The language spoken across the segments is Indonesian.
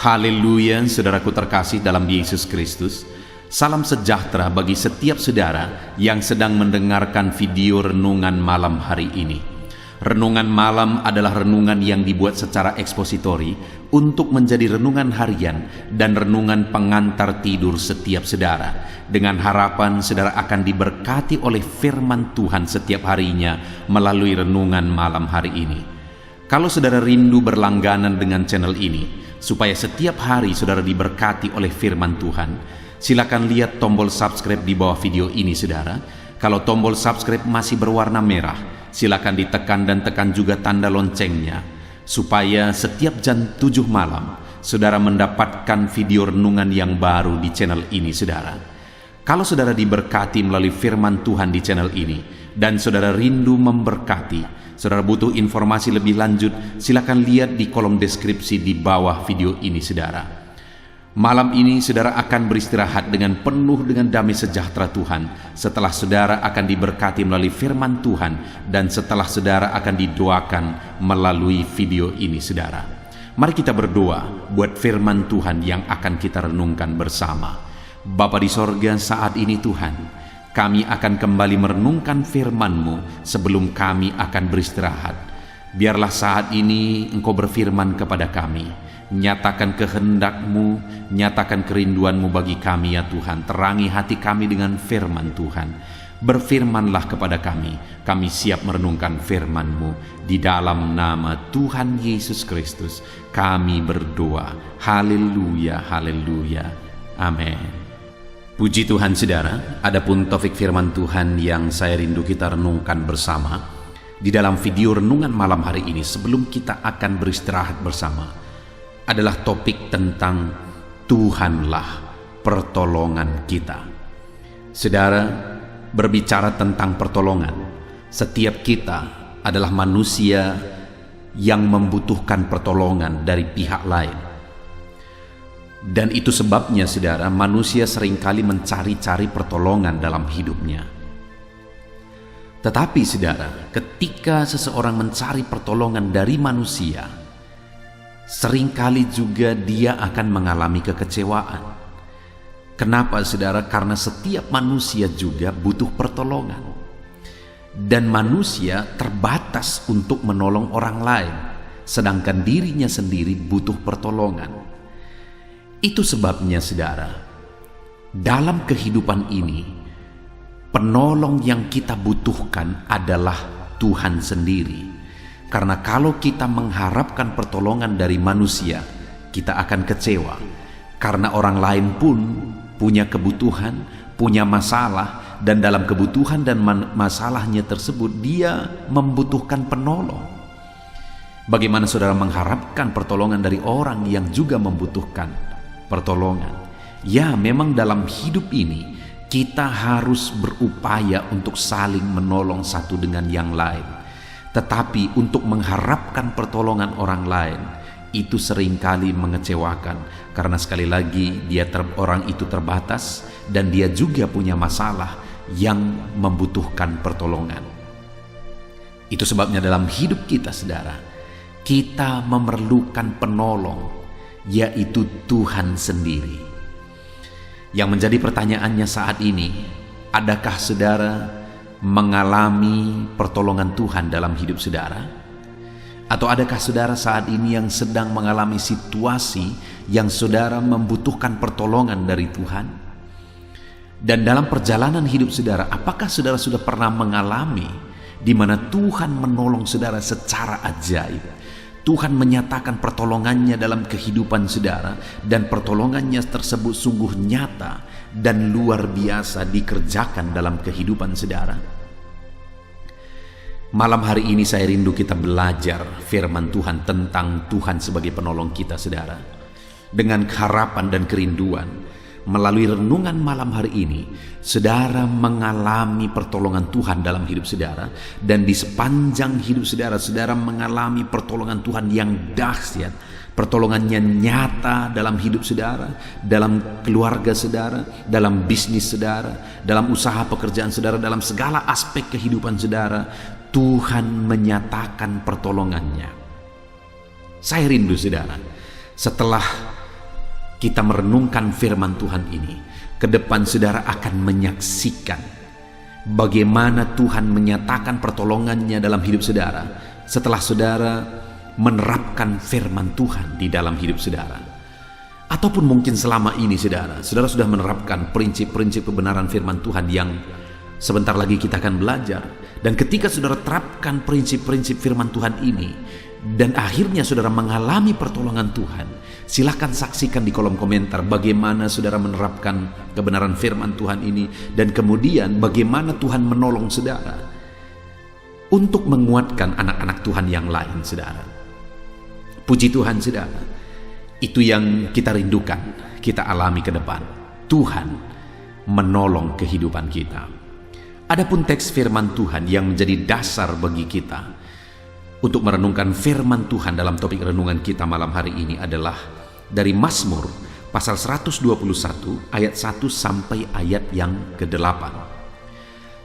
Haleluya, saudaraku terkasih dalam Yesus Kristus. Salam sejahtera bagi setiap saudara yang sedang mendengarkan video renungan malam hari ini. Renungan malam adalah renungan yang dibuat secara ekspositori untuk menjadi renungan harian dan renungan pengantar tidur setiap saudara. Dengan harapan saudara akan diberkati oleh firman Tuhan setiap harinya melalui renungan malam hari ini. Kalau saudara rindu berlangganan dengan channel ini, supaya setiap hari saudara diberkati oleh firman Tuhan, silakan lihat tombol subscribe di bawah video ini saudara. Kalau tombol subscribe masih berwarna merah, silakan ditekan dan tekan juga tanda loncengnya, supaya setiap jam 7 malam saudara mendapatkan video renungan yang baru di channel ini saudara. Kalau saudara diberkati melalui firman Tuhan di channel ini, dan saudara rindu memberkati, saudara butuh informasi lebih lanjut, silakan lihat di kolom deskripsi di bawah video ini saudara. Malam ini saudara akan beristirahat dengan penuh dengan damai sejahtera Tuhan setelah saudara akan diberkati melalui firman Tuhan dan setelah saudara akan didoakan melalui video ini saudara. Mari kita berdoa buat firman Tuhan yang akan kita renungkan bersama. Bapa di sorga, saat ini Tuhan, kami akan kembali merenungkan firman-Mu sebelum kami akan beristirahat. Biarlah saat ini Engkau berfirman kepada kami. Nyatakan kehendak-Mu, nyatakan kerinduan-Mu bagi kami ya Tuhan. Terangi hati kami dengan firman Tuhan. Berfirmanlah kepada kami. Kami siap merenungkan firman-Mu. Di dalam nama Tuhan Yesus Kristus kami berdoa. Haleluya, haleluya. Amin. Puji Tuhan saudara, adapun topik firman Tuhan yang saya rindu kita renungkan bersama di dalam video renungan malam hari ini sebelum kita akan beristirahat bersama adalah topik tentang Tuhanlah pertolongan kita. Saudara, berbicara tentang pertolongan, setiap kita adalah manusia yang membutuhkan pertolongan dari pihak lain. Dan itu sebabnya saudara, manusia seringkali mencari-cari pertolongan dalam hidupnya. Tetapi saudara, ketika seseorang mencari pertolongan dari manusia, seringkali juga dia akan mengalami kekecewaan. Kenapa saudara? Karena setiap manusia juga butuh pertolongan. Dan manusia terbatas untuk menolong orang lain, sedangkan dirinya sendiri butuh pertolongan. Itu sebabnya saudara, dalam kehidupan ini, penolong yang kita butuhkan adalah Tuhan sendiri. Karena kalau kita mengharapkan pertolongan dari manusia, kita akan kecewa. Karena orang lain pun punya kebutuhan, punya masalah, dan dalam kebutuhan dan masalahnya tersebut, dia membutuhkan penolong. Bagaimana saudara mengharapkan pertolongan dari orang yang juga membutuhkan pertolongan? Ya, memang dalam hidup ini kita harus berupaya untuk saling menolong satu dengan yang lain. Tetapi untuk mengharapkan pertolongan orang lain itu seringkali mengecewakan, karena sekali lagi orang itu terbatas dan dia juga punya masalah yang membutuhkan pertolongan. Itu sebabnya dalam hidup kita saudara, kita memerlukan penolong, yaitu Tuhan sendiri. Yang menjadi pertanyaannya saat ini, adakah saudara mengalami pertolongan Tuhan dalam hidup saudara? Atau adakah saudara saat ini yang sedang mengalami situasi yang saudara membutuhkan pertolongan dari Tuhan? Dan dalam perjalanan hidup saudara, apakah saudara sudah pernah mengalami di mana Tuhan menolong saudara secara ajaib? Tuhan menyatakan pertolongannya dalam kehidupan saudara, dan pertolongannya tersebut sungguh nyata dan luar biasa dikerjakan dalam kehidupan saudara. Malam hari ini saya rindu kita belajar firman Tuhan tentang Tuhan sebagai penolong kita saudara. Dengan harapan dan kerinduan, melalui renungan malam hari ini, saudara mengalami pertolongan Tuhan dalam hidup saudara, dan di sepanjang hidup saudara, saudara mengalami pertolongan Tuhan yang dahsyat. Pertolongannya nyata dalam hidup saudara, dalam keluarga saudara, dalam bisnis saudara, dalam usaha pekerjaan saudara, dalam segala aspek kehidupan saudara. Tuhan menyatakan pertolongannya. Saya rindu saudara, setelah kita merenungkan firman Tuhan ini, ke depan saudara akan menyaksikan bagaimana Tuhan menyatakan pertolongannya dalam hidup saudara setelah saudara menerapkan firman Tuhan di dalam hidup saudara. Ataupun mungkin selama ini saudara sudah menerapkan prinsip-prinsip kebenaran firman Tuhan yang sebentar lagi kita akan belajar. Dan ketika saudara terapkan prinsip-prinsip firman Tuhan ini dan akhirnya saudara mengalami pertolongan Tuhan, silahkan saksikan di kolom komentar bagaimana saudara menerapkan kebenaran firman Tuhan ini dan kemudian bagaimana Tuhan menolong saudara untuk menguatkan anak-anak Tuhan yang lain saudara. Puji Tuhan saudara, itu yang kita rindukan, kita alami ke depan. Tuhan menolong kehidupan kita. Adapun teks firman Tuhan yang menjadi dasar bagi kita untuk merenungkan firman Tuhan dalam topik renungan kita malam hari ini adalah dari Mazmur pasal 121 ayat 1 sampai ayat yang ke-8.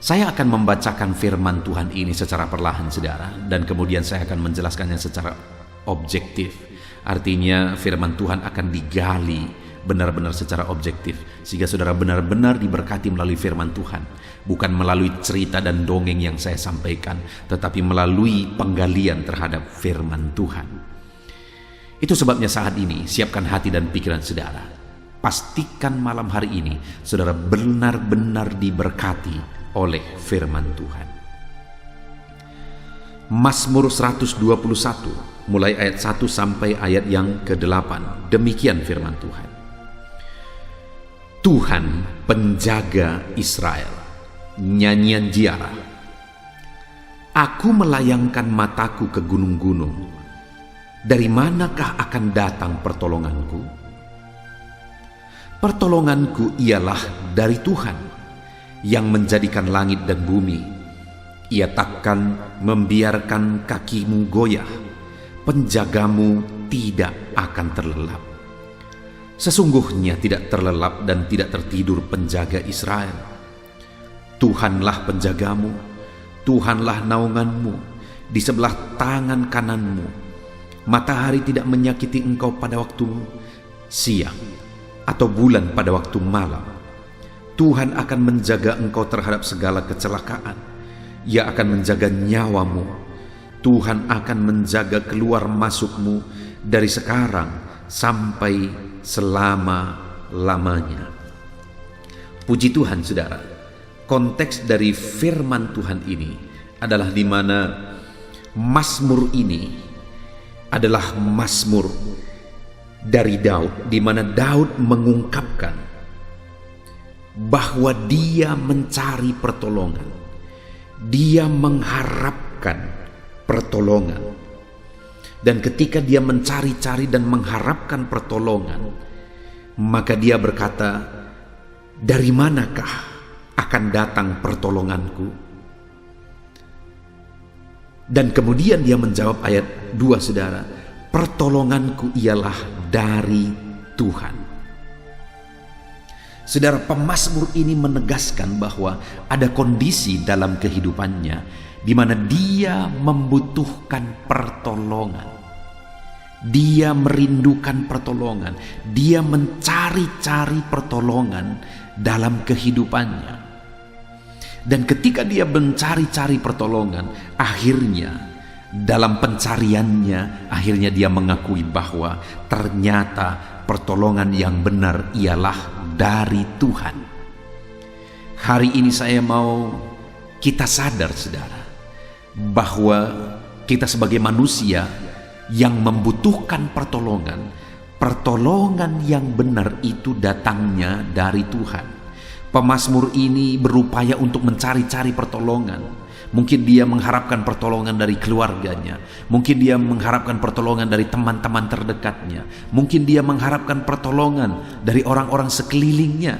Saya akan membacakan firman Tuhan ini secara perlahan saudara, dan kemudian saya akan menjelaskannya secara objektif. Artinya firman Tuhan akan digali benar-benar secara objektif sehingga saudara benar-benar diberkati melalui firman Tuhan, bukan melalui cerita dan dongeng yang saya sampaikan, tetapi melalui penggalian terhadap firman Tuhan. Itu sebabnya saat ini siapkan hati dan pikiran saudara. Pastikan malam hari ini saudara benar-benar diberkati oleh firman Tuhan. Mazmur 121 mulai ayat 1 sampai ayat yang ke-8. Demikian firman Tuhan. Tuhan penjaga Israel. Nyanyian ziarah. Aku melayangkan mataku ke gunung-gunung. Dari manakah akan datang pertolonganku? Pertolonganku ialah dari Tuhan yang menjadikan langit dan bumi. Ia takkan membiarkan kakimu goyah. Penjagamu tidak akan terlelap. Sesungguhnya tidak terlelap dan tidak tertidur penjaga Israel. Tuhanlah penjagamu, Tuhanlah naunganmu di sebelah tangan kananmu. Matahari tidak menyakiti engkau pada waktu siang atau bulan pada waktu malam. Tuhan akan menjaga engkau terhadap segala kecelakaan. Ia akan menjaga nyawamu. Tuhan akan menjaga keluar masukmu dari sekarang sampai selama-lamanya. Puji Tuhan saudara, konteks dari firman Tuhan ini adalah di mana Mazmur ini adalah Mazmur dari Daud, di mana Daud mengungkapkan bahwa dia mencari pertolongan, dia mengharapkan pertolongan. Dan ketika dia mencari-cari dan mengharapkan pertolongan, maka dia berkata, dari manakah akan datang pertolonganku? Dan kemudian dia menjawab ayat 2 saudara, pertolonganku ialah dari Tuhan. Saudara, pemazmur ini menegaskan bahwa ada kondisi dalam kehidupannya di mana dia membutuhkan pertolongan. Dia merindukan pertolongan. Dia mencari-cari pertolongan dalam kehidupannya. Dan ketika dia mencari-cari pertolongan, akhirnya dalam pencariannya, akhirnya dia mengakui bahwa ternyata pertolongan yang benar ialah dari Tuhan. Hari ini saya mau kita sadar saudara, bahwa kita sebagai manusia yang membutuhkan pertolongan, pertolongan yang benar itu datangnya dari Tuhan. Pemazmur ini berupaya untuk mencari-cari pertolongan. Mungkin dia mengharapkan pertolongan dari keluarganya, mungkin dia mengharapkan pertolongan dari teman-teman terdekatnya, mungkin dia mengharapkan pertolongan dari orang-orang sekelilingnya.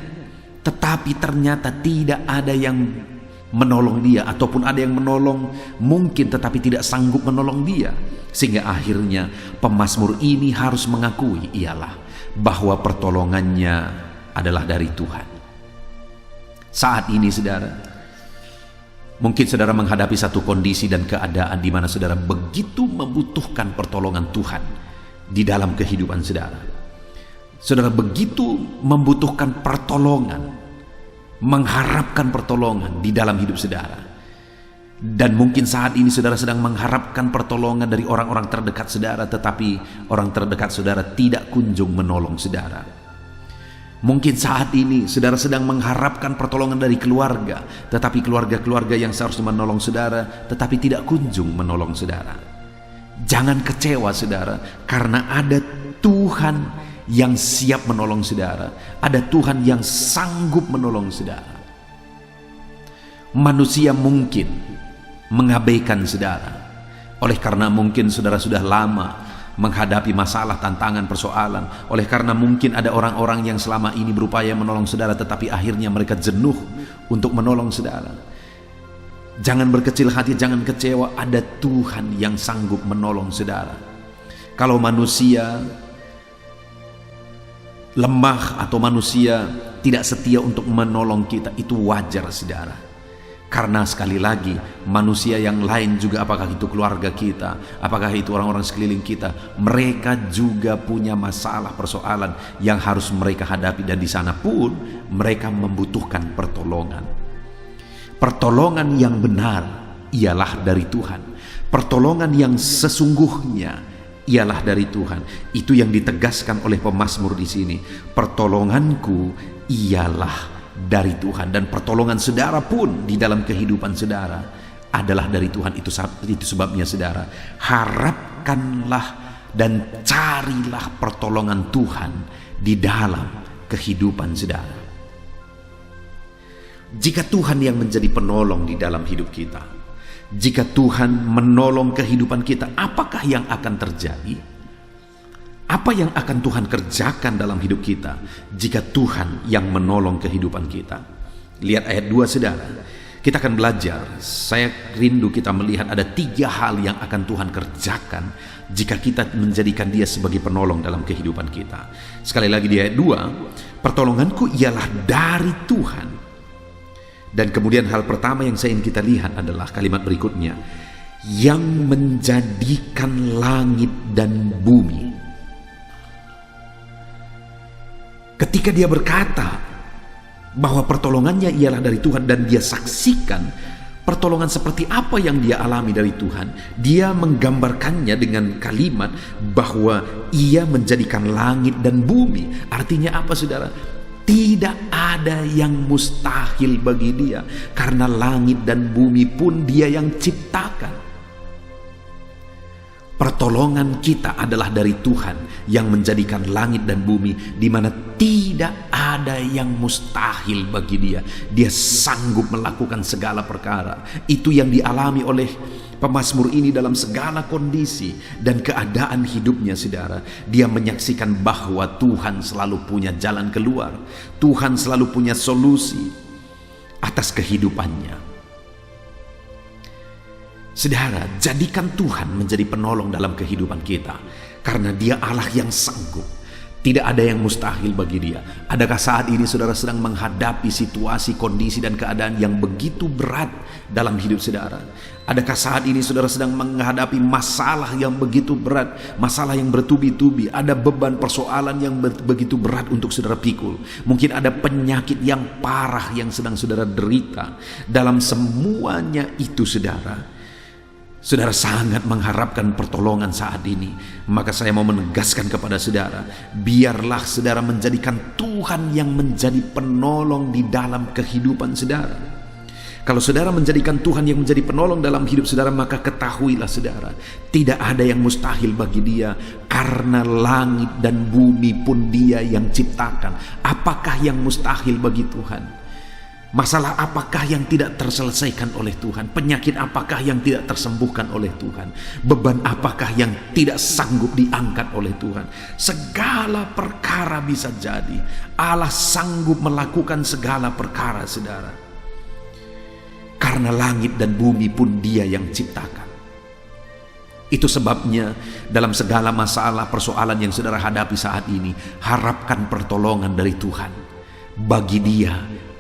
Tetapi ternyata tidak ada yang menolong dia, ataupun ada yang menolong mungkin tetapi tidak sanggup menolong dia, sehingga akhirnya pemazmur ini harus mengakui ialah bahwa pertolongannya adalah dari Tuhan. Saat ini saudara, mungkin saudara menghadapi satu kondisi dan keadaan di mana saudara begitu membutuhkan pertolongan Tuhan di dalam kehidupan saudara. Saudara begitu membutuhkan pertolongan, mengharapkan pertolongan di dalam hidup saudara. Dan mungkin saat ini saudara sedang mengharapkan pertolongan dari orang-orang terdekat saudara, tetapi orang terdekat saudara tidak kunjung menolong saudara. Mungkin saat ini saudara sedang mengharapkan pertolongan dari keluarga, tetapi keluarga-keluarga yang seharusnya menolong saudara tetapi tidak kunjung menolong saudara. Jangan kecewa saudara, karena ada Tuhan yang siap menolong saudara. Ada Tuhan yang sanggup menolong saudara. Manusia mungkin mengabaikan saudara, oleh karena mungkin saudara sudah lama menghadapi masalah, tantangan, persoalan. Oleh karena mungkin ada orang-orang yang selama ini berupaya menolong saudara, tetapi akhirnya mereka jenuh untuk menolong saudara. Jangan berkecil hati, jangan kecewa. Ada Tuhan yang sanggup menolong saudara. Kalau manusia lemah atau manusia tidak setia untuk menolong kita, itu wajar saudara. Karena sekali lagi manusia yang lain juga, apakah itu keluarga kita, apakah itu orang-orang sekeliling kita, mereka juga punya masalah, persoalan yang harus mereka hadapi, dan di sana pun mereka membutuhkan pertolongan. Pertolongan yang benar ialah dari Tuhan. Pertolongan yang sesungguhnya ialah dari Tuhan. Itu yang ditegaskan oleh pemazmur di sini. Pertolonganku ialah dari Tuhan. Dan pertolongan saudara pun di dalam kehidupan saudara adalah dari Tuhan. Itu sebabnya saudara, harapkanlah dan carilah pertolongan Tuhan di dalam kehidupan saudara. Jika Tuhan yang menjadi penolong di dalam hidup kita, jika Tuhan menolong kehidupan kita, apakah yang akan terjadi? Apa yang akan Tuhan kerjakan dalam hidup kita jika Tuhan yang menolong kehidupan kita? Lihat ayat 2 saudara. Kita akan belajar. Saya rindu kita melihat ada 3 hal yang akan Tuhan kerjakan jika kita menjadikan Dia sebagai penolong dalam kehidupan kita. Sekali lagi di ayat 2, pertolonganku ialah dari Tuhan. Dan kemudian hal pertama yang saya ingin kita lihat adalah kalimat berikutnya, yang menjadikan langit dan bumi. Ketika dia berkata bahwa pertolongannya ialah dari Tuhan, dan dia saksikan pertolongan seperti apa yang dia alami dari Tuhan, dia menggambarkannya dengan kalimat bahwa ia menjadikan langit dan bumi. Artinya apa saudara? Tidak ada yang mustahil bagi Dia, karena langit dan bumi pun Dia yang ciptakan. Pertolongan kita adalah dari Tuhan yang menjadikan langit dan bumi, di mana tidak ada yang mustahil bagi Dia. Dia sanggup melakukan segala perkara. Itu yang dialami oleh pemazmur ini dalam segala kondisi dan keadaan hidupnya saudara. Dia menyaksikan bahwa Tuhan selalu punya jalan keluar. Tuhan selalu punya solusi atas kehidupannya. Saudara, jadikan Tuhan menjadi penolong dalam kehidupan kita, karena Dia Allah yang sanggup. Tidak ada yang mustahil bagi Dia. Adakah saat ini saudara sedang menghadapi situasi, kondisi, dan keadaan yang begitu berat dalam hidup saudara? Adakah saat ini saudara sedang menghadapi masalah yang begitu berat, masalah yang bertubi-tubi, ada beban persoalan yang begitu berat untuk saudara pikul? Mungkin ada penyakit yang parah yang sedang saudara derita. Dalam semuanya itu saudara, saudara sangat mengharapkan pertolongan saat ini. Maka saya mau menegaskan kepada saudara, biarlah saudara menjadikan Tuhan yang menjadi penolong di dalam kehidupan saudara. Kalau saudara menjadikan Tuhan yang menjadi penolong dalam hidup saudara, maka ketahuilah saudara, tidak ada yang mustahil bagi Dia, karena langit dan bumi pun Dia yang ciptakan. Apakah yang mustahil bagi Tuhan? Masalah apakah yang tidak terselesaikan oleh Tuhan? Penyakit apakah yang tidak tersembuhkan oleh Tuhan? Beban apakah yang tidak sanggup diangkat oleh Tuhan? Segala perkara bisa jadi. Allah sanggup melakukan segala perkara saudara, karena langit dan bumi pun Dia yang ciptakan. Itu sebabnya dalam segala masalah, persoalan yang saudara hadapi saat ini, harapkan pertolongan dari Tuhan. Bagi Dia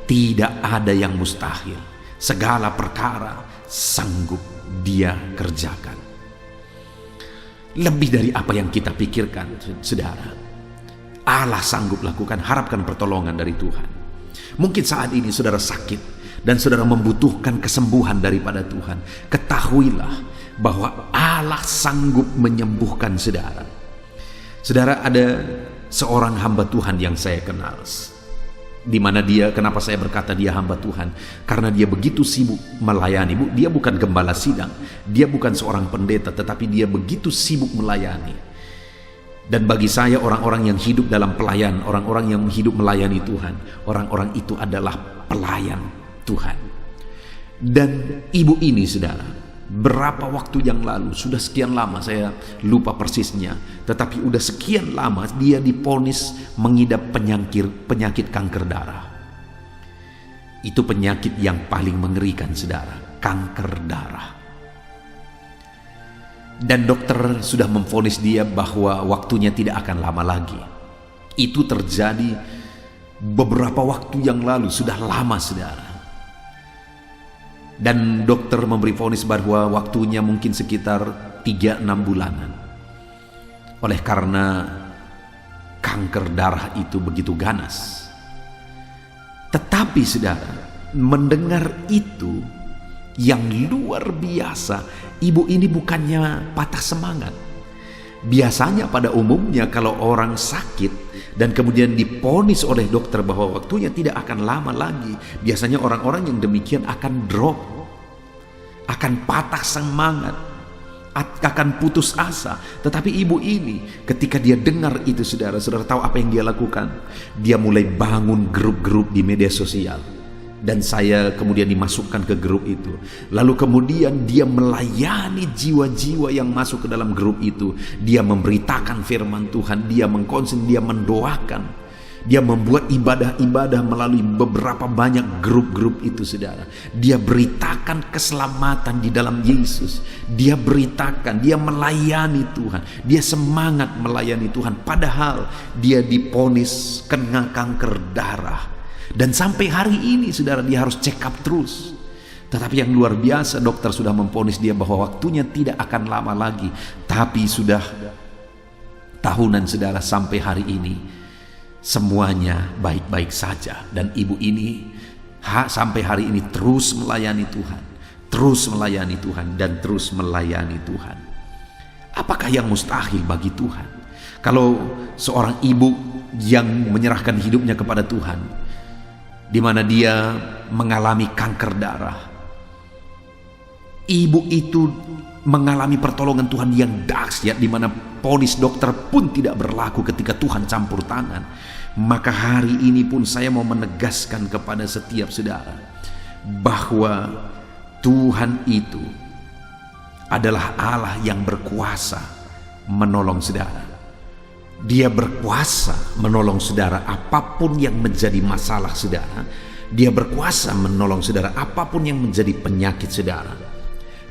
tidak ada yang mustahil. Segala perkara sanggup Dia kerjakan. Lebih dari apa yang kita pikirkan, saudara. Allah sanggup lakukan. Harapkan pertolongan dari Tuhan. Mungkin saat ini saudara sakit dan saudara membutuhkan kesembuhan daripada Tuhan. Ketahuilah bahwa Allah sanggup menyembuhkan saudara. Saudara, ada seorang hamba Tuhan yang saya kenal, di mana dia, kenapa saya berkata dia hamba Tuhan? Karena dia begitu sibuk melayani. Dia bukan gembala sidang, dia bukan seorang pendeta, tetapi dia begitu sibuk melayani. Dan bagi saya, orang-orang yang hidup dalam pelayan, orang-orang yang hidup melayani Tuhan, orang-orang itu adalah pelayan Tuhan. Dan ibu ini, saudara, berapa waktu yang lalu, sudah sekian lama saya lupa persisnya, tetapi udah sekian lama dia divonis mengidap penyakit kanker darah. Itu penyakit yang paling mengerikan, saudara, kanker darah. Dan dokter sudah memvonis dia bahwa waktunya tidak akan lama lagi. Itu terjadi beberapa waktu yang lalu, sudah lama, saudara. Dan dokter memberi vonis bahwa waktunya mungkin sekitar 3-6 bulanan. Oleh karena kanker darah itu begitu ganas. Tetapi saudara, mendengar itu yang luar biasa, ibu ini bukannya patah semangat. Biasanya pada umumnya kalau orang sakit dan kemudian divonis oleh dokter bahwa waktunya tidak akan lama lagi, biasanya orang-orang yang demikian akan drop, akan patah semangat, akan putus asa. Tetapi ibu ini ketika dia dengar itu, saudara tahu apa yang dia lakukan? Dia mulai bangun grup-grup di media sosial. Dan saya kemudian dimasukkan ke grup itu. Lalu kemudian dia melayani jiwa-jiwa yang masuk ke dalam grup itu. Dia memberitakan firman Tuhan, dia mengkonsen, dia mendoakan. Dia membuat ibadah-ibadah melalui beberapa banyak grup-grup itu, saudara. Dia beritakan keselamatan di dalam Yesus. Dia beritakan, dia melayani Tuhan. Dia semangat melayani Tuhan. Padahal dia divonis kena kanker darah. Dan sampai hari ini, saudara, dia harus check up terus. Tetapi yang luar biasa, dokter sudah memvonis dia bahwa waktunya tidak akan lama lagi. Tapi sudah tahunan, saudara, sampai hari ini semuanya baik-baik saja. Dan ibu ini sampai hari ini terus melayani Tuhan, terus melayani Tuhan, dan terus melayani Tuhan. Apakah yang mustahil bagi Tuhan? Kalau seorang ibu yang menyerahkan hidupnya kepada Tuhan, di mana dia mengalami kanker darah, ibu itu mengalami pertolongan Tuhan yang dahsyat, di mana vonis dokter pun tidak berlaku ketika Tuhan campur tangan. Maka hari ini pun saya mau menegaskan kepada setiap saudara bahwa Tuhan itu adalah Allah yang berkuasa menolong saudara. Dia berkuasa menolong saudara apapun yang menjadi masalah saudara. Dia berkuasa menolong saudara apapun yang menjadi penyakit saudara.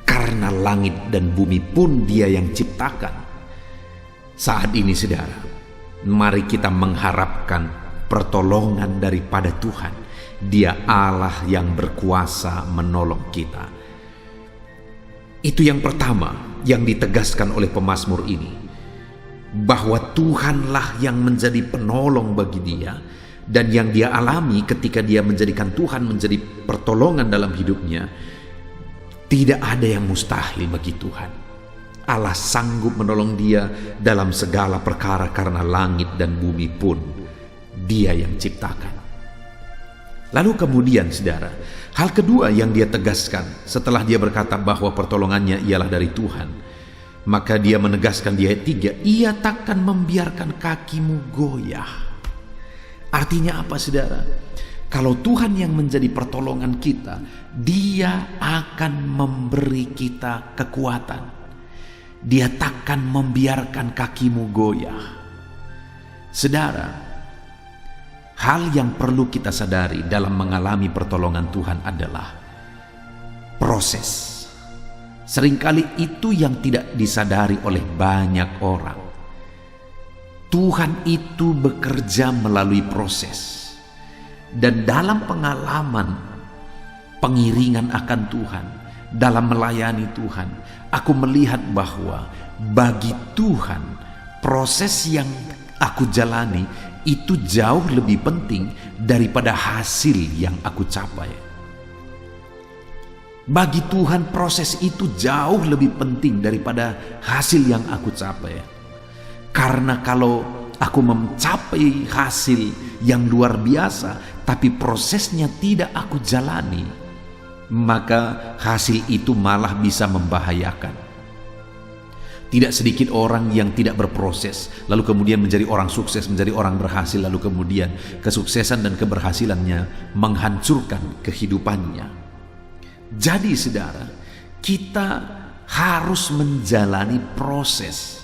Karena langit dan bumi pun dia yang ciptakan. Saat ini, saudara, mari kita mengharapkan pertolongan daripada Tuhan. Dia Allah yang berkuasa menolong kita. Itu yang pertama yang ditegaskan oleh pemazmur ini, bahwa Tuhanlah yang menjadi penolong bagi dia. Dan yang dia alami ketika dia menjadikan Tuhan menjadi pertolongan dalam hidupnya, tidak ada yang mustahil bagi Tuhan. Allah sanggup menolong dia dalam segala perkara karena langit dan bumi pun dia yang ciptakan. Lalu kemudian, saudara, hal kedua yang dia tegaskan setelah dia berkata bahwa pertolongannya ialah dari Tuhan, maka dia menegaskan di ayat 3, ia takkan membiarkan kakimu goyah. Artinya apa, saudara? Kalau Tuhan yang menjadi pertolongan kita, dia akan memberi kita kekuatan. Dia takkan membiarkan kakimu goyah. Saudara, hal yang perlu kita sadari dalam mengalami pertolongan Tuhan adalah proses. Seringkali itu yang tidak disadari oleh banyak orang. Tuhan itu bekerja melalui proses. Dan dalam pengalaman pengiringan akan Tuhan, dalam melayani Tuhan, aku melihat bahwa bagi Tuhan proses yang aku jalani itu jauh lebih penting daripada hasil yang aku capai. Bagi Tuhan proses itu jauh lebih penting daripada hasil yang aku capai. Karena kalau aku mencapai hasil yang luar biasa tapi prosesnya tidak aku jalani, maka hasil itu malah bisa membahayakan. Tidak sedikit orang yang tidak berproses, lalu kemudian menjadi orang sukses, menjadi orang berhasil, lalu kemudian kesuksesan dan keberhasilannya menghancurkan kehidupannya. Jadi saudara, kita harus menjalani proses.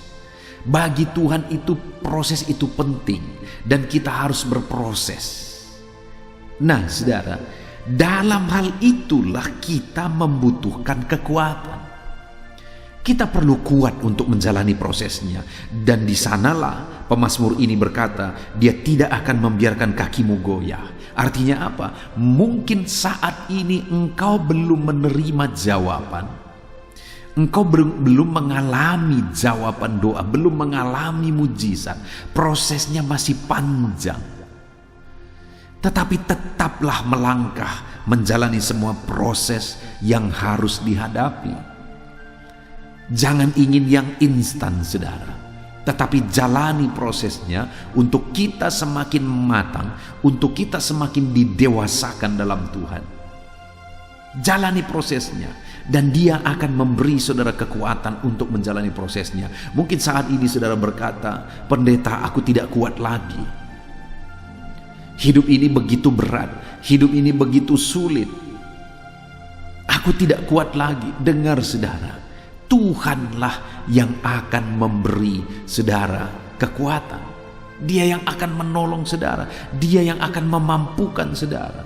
Bagi Tuhan itu proses itu penting dan kita harus berproses. Nah saudara, dalam hal itulah kita membutuhkan kekuatan. Kita perlu kuat untuk menjalani prosesnya. Dan di sanalah pemazmur ini berkata, dia tidak akan membiarkan kakimu goyah. Artinya apa? Mungkin saat ini engkau belum menerima jawaban. Engkau belum mengalami jawaban doa, belum mengalami mujizat. Prosesnya masih panjang. Tetapi tetaplah melangkah menjalani semua proses yang harus dihadapi. Jangan ingin yang instan saudara, tetapi jalani prosesnya untuk kita semakin matang, untuk kita semakin didewasakan dalam Tuhan. Jalani prosesnya dan dia akan memberi saudara kekuatan untuk menjalani prosesnya. Mungkin saat ini saudara berkata, pendeta aku tidak kuat lagi. Hidup ini begitu berat, hidup ini begitu sulit. Aku tidak kuat lagi. Dengar saudara, Tuhanlah yang akan memberi saudara kekuatan. Dia yang akan menolong saudara. Dia yang akan memampukan saudara.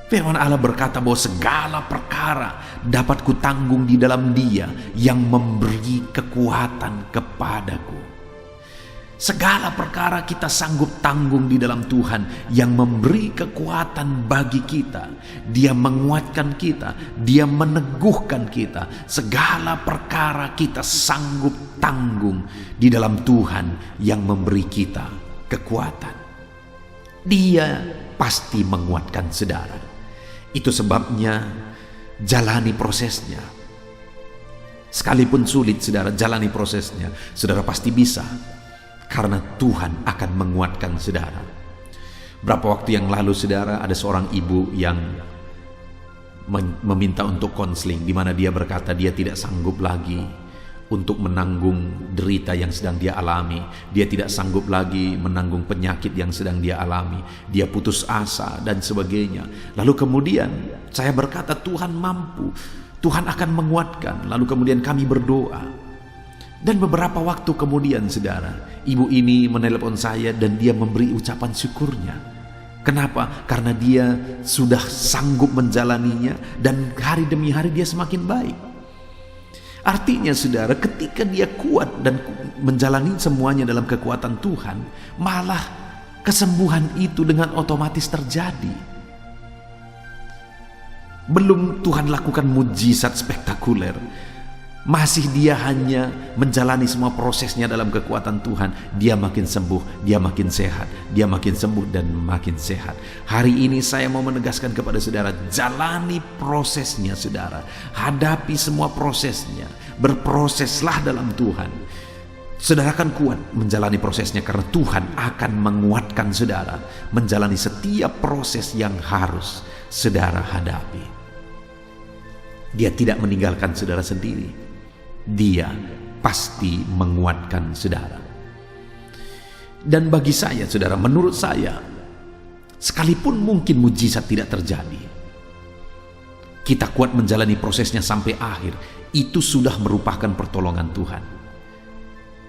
Firman Allah berkata bahwa segala perkara dapat kutanggung di dalam Dia yang memberi kekuatan kepadaku. Segala perkara kita sanggup tanggung di dalam Tuhan yang memberi kekuatan bagi kita. Dia menguatkan kita, Dia meneguhkan kita. Segala perkara kita sanggup tanggung di dalam Tuhan yang memberi kita kekuatan. Dia pasti menguatkan saudara. Itu sebabnya jalani prosesnya. Sekalipun sulit saudara, jalani prosesnya. Saudara pasti bisa. Karena Tuhan akan menguatkan saudara. Berapa waktu yang lalu saudara, ada seorang ibu yang meminta untuk konseling, di mana dia berkata dia tidak sanggup lagi untuk menanggung derita yang sedang dia alami. Dia tidak sanggup lagi menanggung penyakit yang sedang dia alami. Dia putus asa dan sebagainya. Lalu kemudian saya berkata Tuhan mampu, Tuhan akan menguatkan. Lalu kemudian kami berdoa. Dan beberapa waktu kemudian saudara, ibu ini menelepon saya dan dia memberi ucapan syukurnya. Kenapa? Karena dia sudah sanggup menjalaninya dan hari demi hari dia semakin baik. Artinya saudara, ketika dia kuat dan menjalani semuanya dalam kekuatan Tuhan, malah kesembuhan itu dengan otomatis terjadi. Belum Tuhan lakukan mujizat spektakuler, masih dia hanya menjalani semua prosesnya dalam kekuatan Tuhan. Dia makin sembuh, dia makin sehat, dia makin sembuh dan makin sehat. Hari ini saya mau menegaskan kepada saudara, jalani prosesnya saudara. Hadapi semua prosesnya. Berproseslah dalam Tuhan. Saudara akan kuat menjalani prosesnya karena Tuhan akan menguatkan saudara menjalani setiap proses yang harus saudara hadapi. Dia tidak meninggalkan saudara sendiri. Dia pasti menguatkan saudara. Dan bagi saya saudara, menurut saya, sekalipun mungkin mujizat tidak terjadi, kita kuat menjalani prosesnya sampai akhir, itu sudah merupakan pertolongan Tuhan.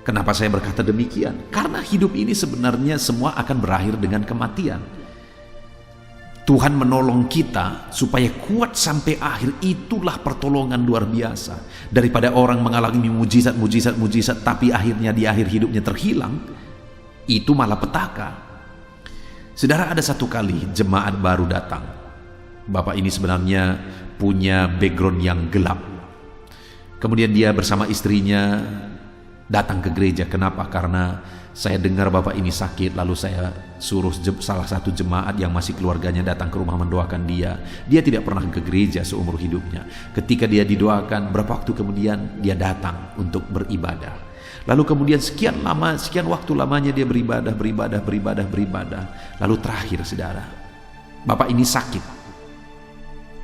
Kenapa saya berkata demikian? Karena hidup ini sebenarnya semua akan berakhir dengan kematian. Tuhan menolong kita supaya kuat sampai akhir, itulah pertolongan luar biasa. Daripada orang mengalami mujizat tapi akhirnya di akhir hidupnya terhilang, itu malah petaka. Saudara, ada satu kali jemaat baru datang. Bapak ini sebenarnya punya background yang gelap. Kemudian dia bersama istrinya datang ke gereja. Kenapa? Karena saya dengar bapak ini sakit, lalu saya suruh salah satu jemaat yang masih keluarganya datang ke rumah mendoakan dia. Dia tidak pernah ke gereja seumur hidupnya. Ketika dia didoakan, berapa waktu kemudian dia datang untuk beribadah. Lalu kemudian sekian waktu lamanya dia beribadah. Lalu terakhir, saudara, bapak ini sakit.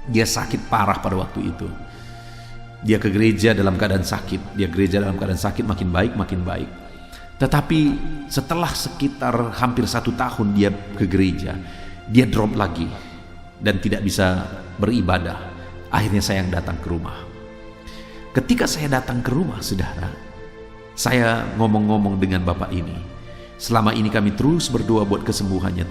Dia sakit parah pada waktu itu. Dia ke gereja dalam keadaan sakit. Makin baik. Tetapi setelah sekitar hampir 1 tahun dia ke gereja, dia drop lagi dan tidak bisa beribadah. Akhirnya saya yang datang ke rumah. Ketika saya datang ke rumah, saudara, saya ngomong-ngomong dengan bapak ini. Selama ini kami terus berdoa buat kesembuhannya.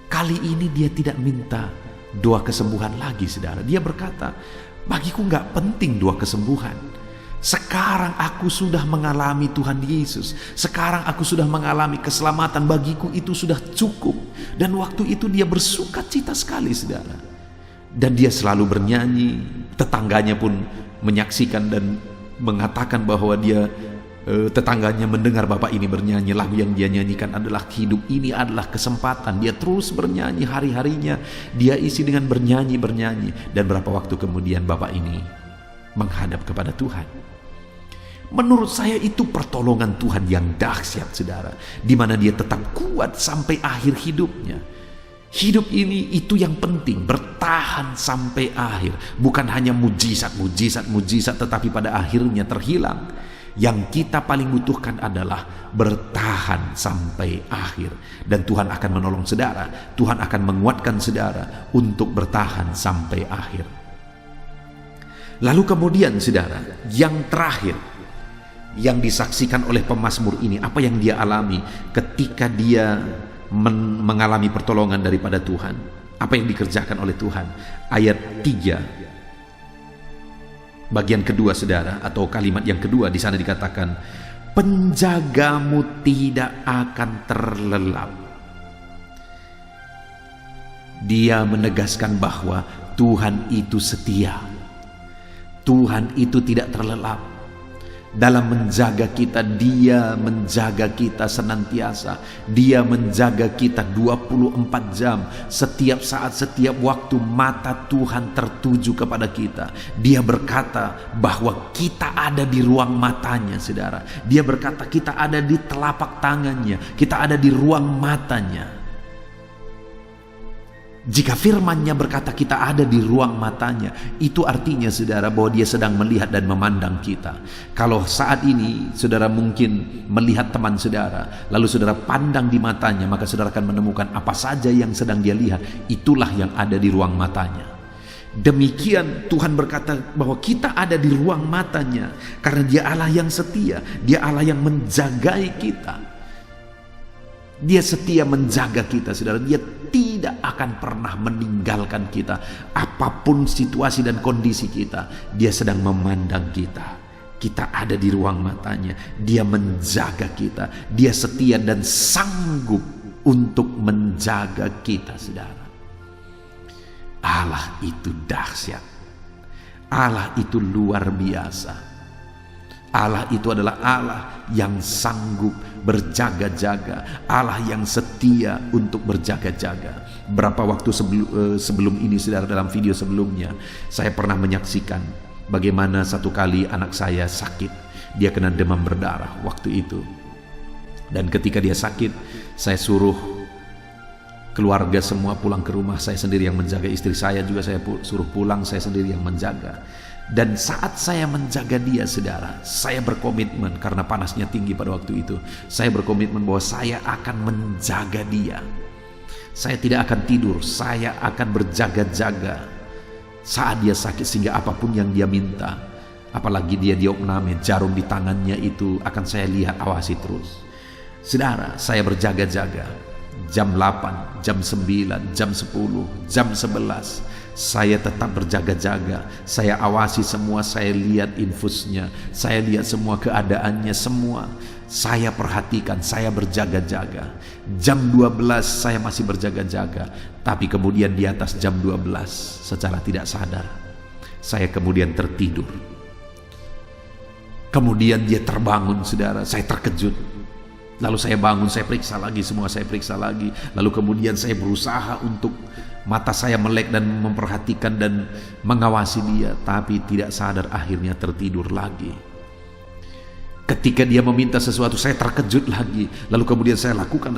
Kali ini dia tidak minta doa kesembuhan lagi, saudara. Dia berkata, bagiku gak penting doa kesembuhan. Sekarang aku sudah mengalami Tuhan Yesus. Sekarang aku sudah mengalami keselamatan. Bagiku itu sudah cukup. Dan waktu itu dia bersuka cita sekali, saudara. Dan dia selalu bernyanyi. Tetangganya pun menyaksikan dan mengatakan bahwa tetangganya mendengar bapak ini bernyanyi. Lagu yang dia nyanyikan adalah hidup ini adalah kesempatan. Dia terus bernyanyi, hari-harinya dia isi dengan bernyanyi. Dan berapa waktu kemudian bapak ini menghadap kepada Tuhan. Menurut saya itu pertolongan Tuhan yang dahsyat, saudara, di mana dia tetap kuat sampai akhir hidupnya. Hidup ini itu yang penting, bertahan sampai akhir. Bukan hanya mujizat, tetapi pada akhirnya terhilang. Yang kita paling butuhkan adalah bertahan sampai akhir. Dan Tuhan akan menolong saudara. Tuhan akan menguatkan saudara untuk bertahan sampai akhir. Lalu kemudian, saudara, yang terakhir yang disaksikan oleh pemazmur ini, apa yang dia alami ketika dia mengalami pertolongan daripada Tuhan. Apa yang dikerjakan oleh Tuhan. Ayat 3 bagian kedua, saudara, atau kalimat yang kedua, di sana dikatakan, penjagamu tidak akan terlelap. Dia menegaskan bahwa Tuhan itu setia. Tuhan itu tidak terlelap. Dalam menjaga kita, dia menjaga kita senantiasa. Dia menjaga kita 24 jam. Setiap saat, setiap waktu mata Tuhan tertuju kepada kita. Dia berkata bahwa kita ada di ruang matanya, saudara. Dia berkata kita ada di telapak tangannya. Kita ada di ruang matanya. Jika firman-Nya berkata kita ada di ruang matanya, itu artinya, saudara, bahwa dia sedang melihat dan memandang kita. Kalau saat ini saudara mungkin melihat teman saudara, lalu saudara pandang di matanya, maka saudara akan menemukan apa saja yang sedang dia lihat, itulah yang ada di ruang matanya. Demikian Tuhan berkata bahwa kita ada di ruang matanya, karena dia Allah yang setia, dia Allah yang menjagai kita. Dia setia menjaga kita, saudara. Dia tidak akan pernah meninggalkan kita. Apapun situasi dan kondisi kita, dia sedang memandang kita. Kita ada di ruang matanya. Dia menjaga kita. Dia setia dan sanggup untuk menjaga kita, saudara. Allah itu dahsyat. Allah itu luar biasa. Allah itu adalah Allah yang sanggup berjaga-jaga, Allah yang setia untuk berjaga-jaga. Berapa waktu sebelum ini, saudara, dalam video sebelumnya, saya pernah menyaksikan bagaimana satu kali anak saya sakit. Dia kena demam berdarah waktu itu. Dan ketika dia sakit, saya suruh keluarga semua pulang ke rumah. Saya sendiri yang menjaga, istri saya juga saya suruh pulang, saya sendiri yang menjaga. Dan saat saya menjaga dia, saudara, saya berkomitmen, karena panasnya tinggi pada waktu itu, saya berkomitmen bahwa saya akan menjaga dia. Saya tidak akan tidur, saya akan berjaga-jaga saat dia sakit, sehingga apapun yang dia minta, apalagi dia diopname, jarum di tangannya itu akan saya lihat, awasi terus. Saudara, saya berjaga-jaga. Jam 8, jam 9, jam 10, jam 11, saya tetap berjaga-jaga. Saya awasi semua, saya lihat infusnya, saya lihat semua keadaannya, semua saya perhatikan, saya berjaga-jaga. Jam 12 saya masih berjaga-jaga. Tapi kemudian di atas jam 12, secara tidak sadar, saya kemudian tertidur. Kemudian dia terbangun, saudara. Saya terkejut. Lalu saya bangun, saya periksa lagi, semua saya periksa lagi. Lalu kemudian saya berusaha untuk mata saya melek dan memperhatikan dan mengawasi dia. Tapi tidak sadar, akhirnya tertidur lagi. Ketika dia meminta sesuatu, saya terkejut lagi. Lalu kemudian saya lakukan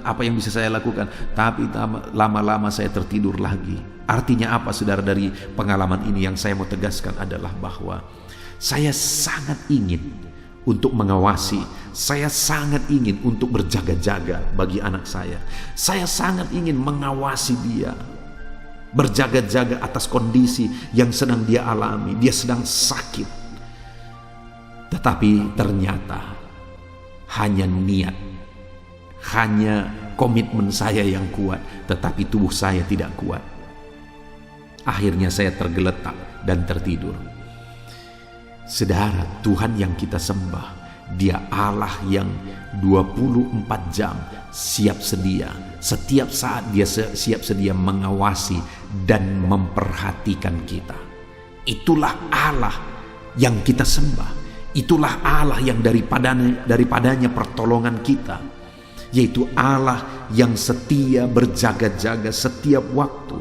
apa yang bisa saya lakukan. Tapi lama-lama saya tertidur lagi. Artinya apa, saudara, dari pengalaman ini yang saya mau tegaskan adalah bahwa saya sangat ingin untuk mengawasi, saya sangat ingin untuk berjaga-jaga bagi anak saya. Saya sangat ingin mengawasi dia, berjaga-jaga atas kondisi yang sedang dia alami. Dia sedang sakit. Tetapi ternyata hanya niat, hanya komitmen saya yang kuat, tetapi tubuh saya tidak kuat. Akhirnya saya tergeletak dan tertidur. Saudara, Tuhan yang kita sembah, Dia Allah yang 24 jam siap sedia. Setiap saat Dia siap sedia mengawasi dan memperhatikan kita. Itulah Allah yang kita sembah. Itulah Allah yang daripadanya pertolongan kita, yaitu Allah yang setia berjaga-jaga setiap waktu.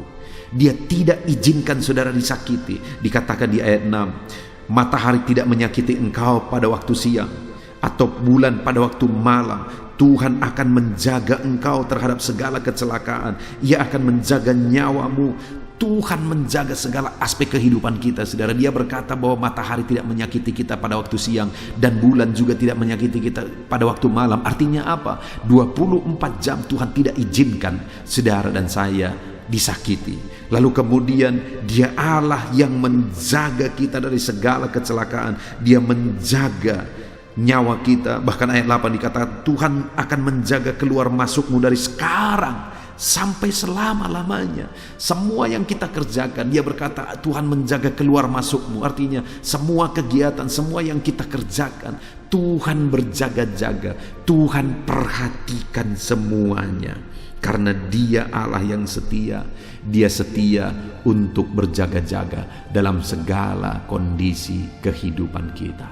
Dia tidak izinkan saudara disakiti. Dikatakan di ayat 6, matahari tidak menyakiti engkau pada waktu siang, atau bulan pada waktu malam. Tuhan akan menjaga engkau terhadap segala kecelakaan. Ia akan menjaga nyawamu. Tuhan menjaga segala aspek kehidupan kita, saudara. Dia berkata bahwa matahari tidak menyakiti kita pada waktu siang, dan bulan juga tidak menyakiti kita pada waktu malam. Artinya apa? 24 jam Tuhan tidak izinkan saudara dan saya disakiti. Lalu kemudian Dia Allah yang menjaga kita dari segala kecelakaan. Dia menjaga nyawa kita. Bahkan ayat 8 dikatakan Tuhan akan menjaga keluar masukmu dari sekarang sampai selama-lamanya. Semua yang kita kerjakan, Dia berkata Tuhan menjaga keluar masukmu. Artinya semua kegiatan, semua yang kita kerjakan, Tuhan berjaga-jaga. Tuhan perhatikan semuanya. Karena Dia Allah yang setia. Dia setia untuk berjaga-jaga dalam segala kondisi kehidupan kita.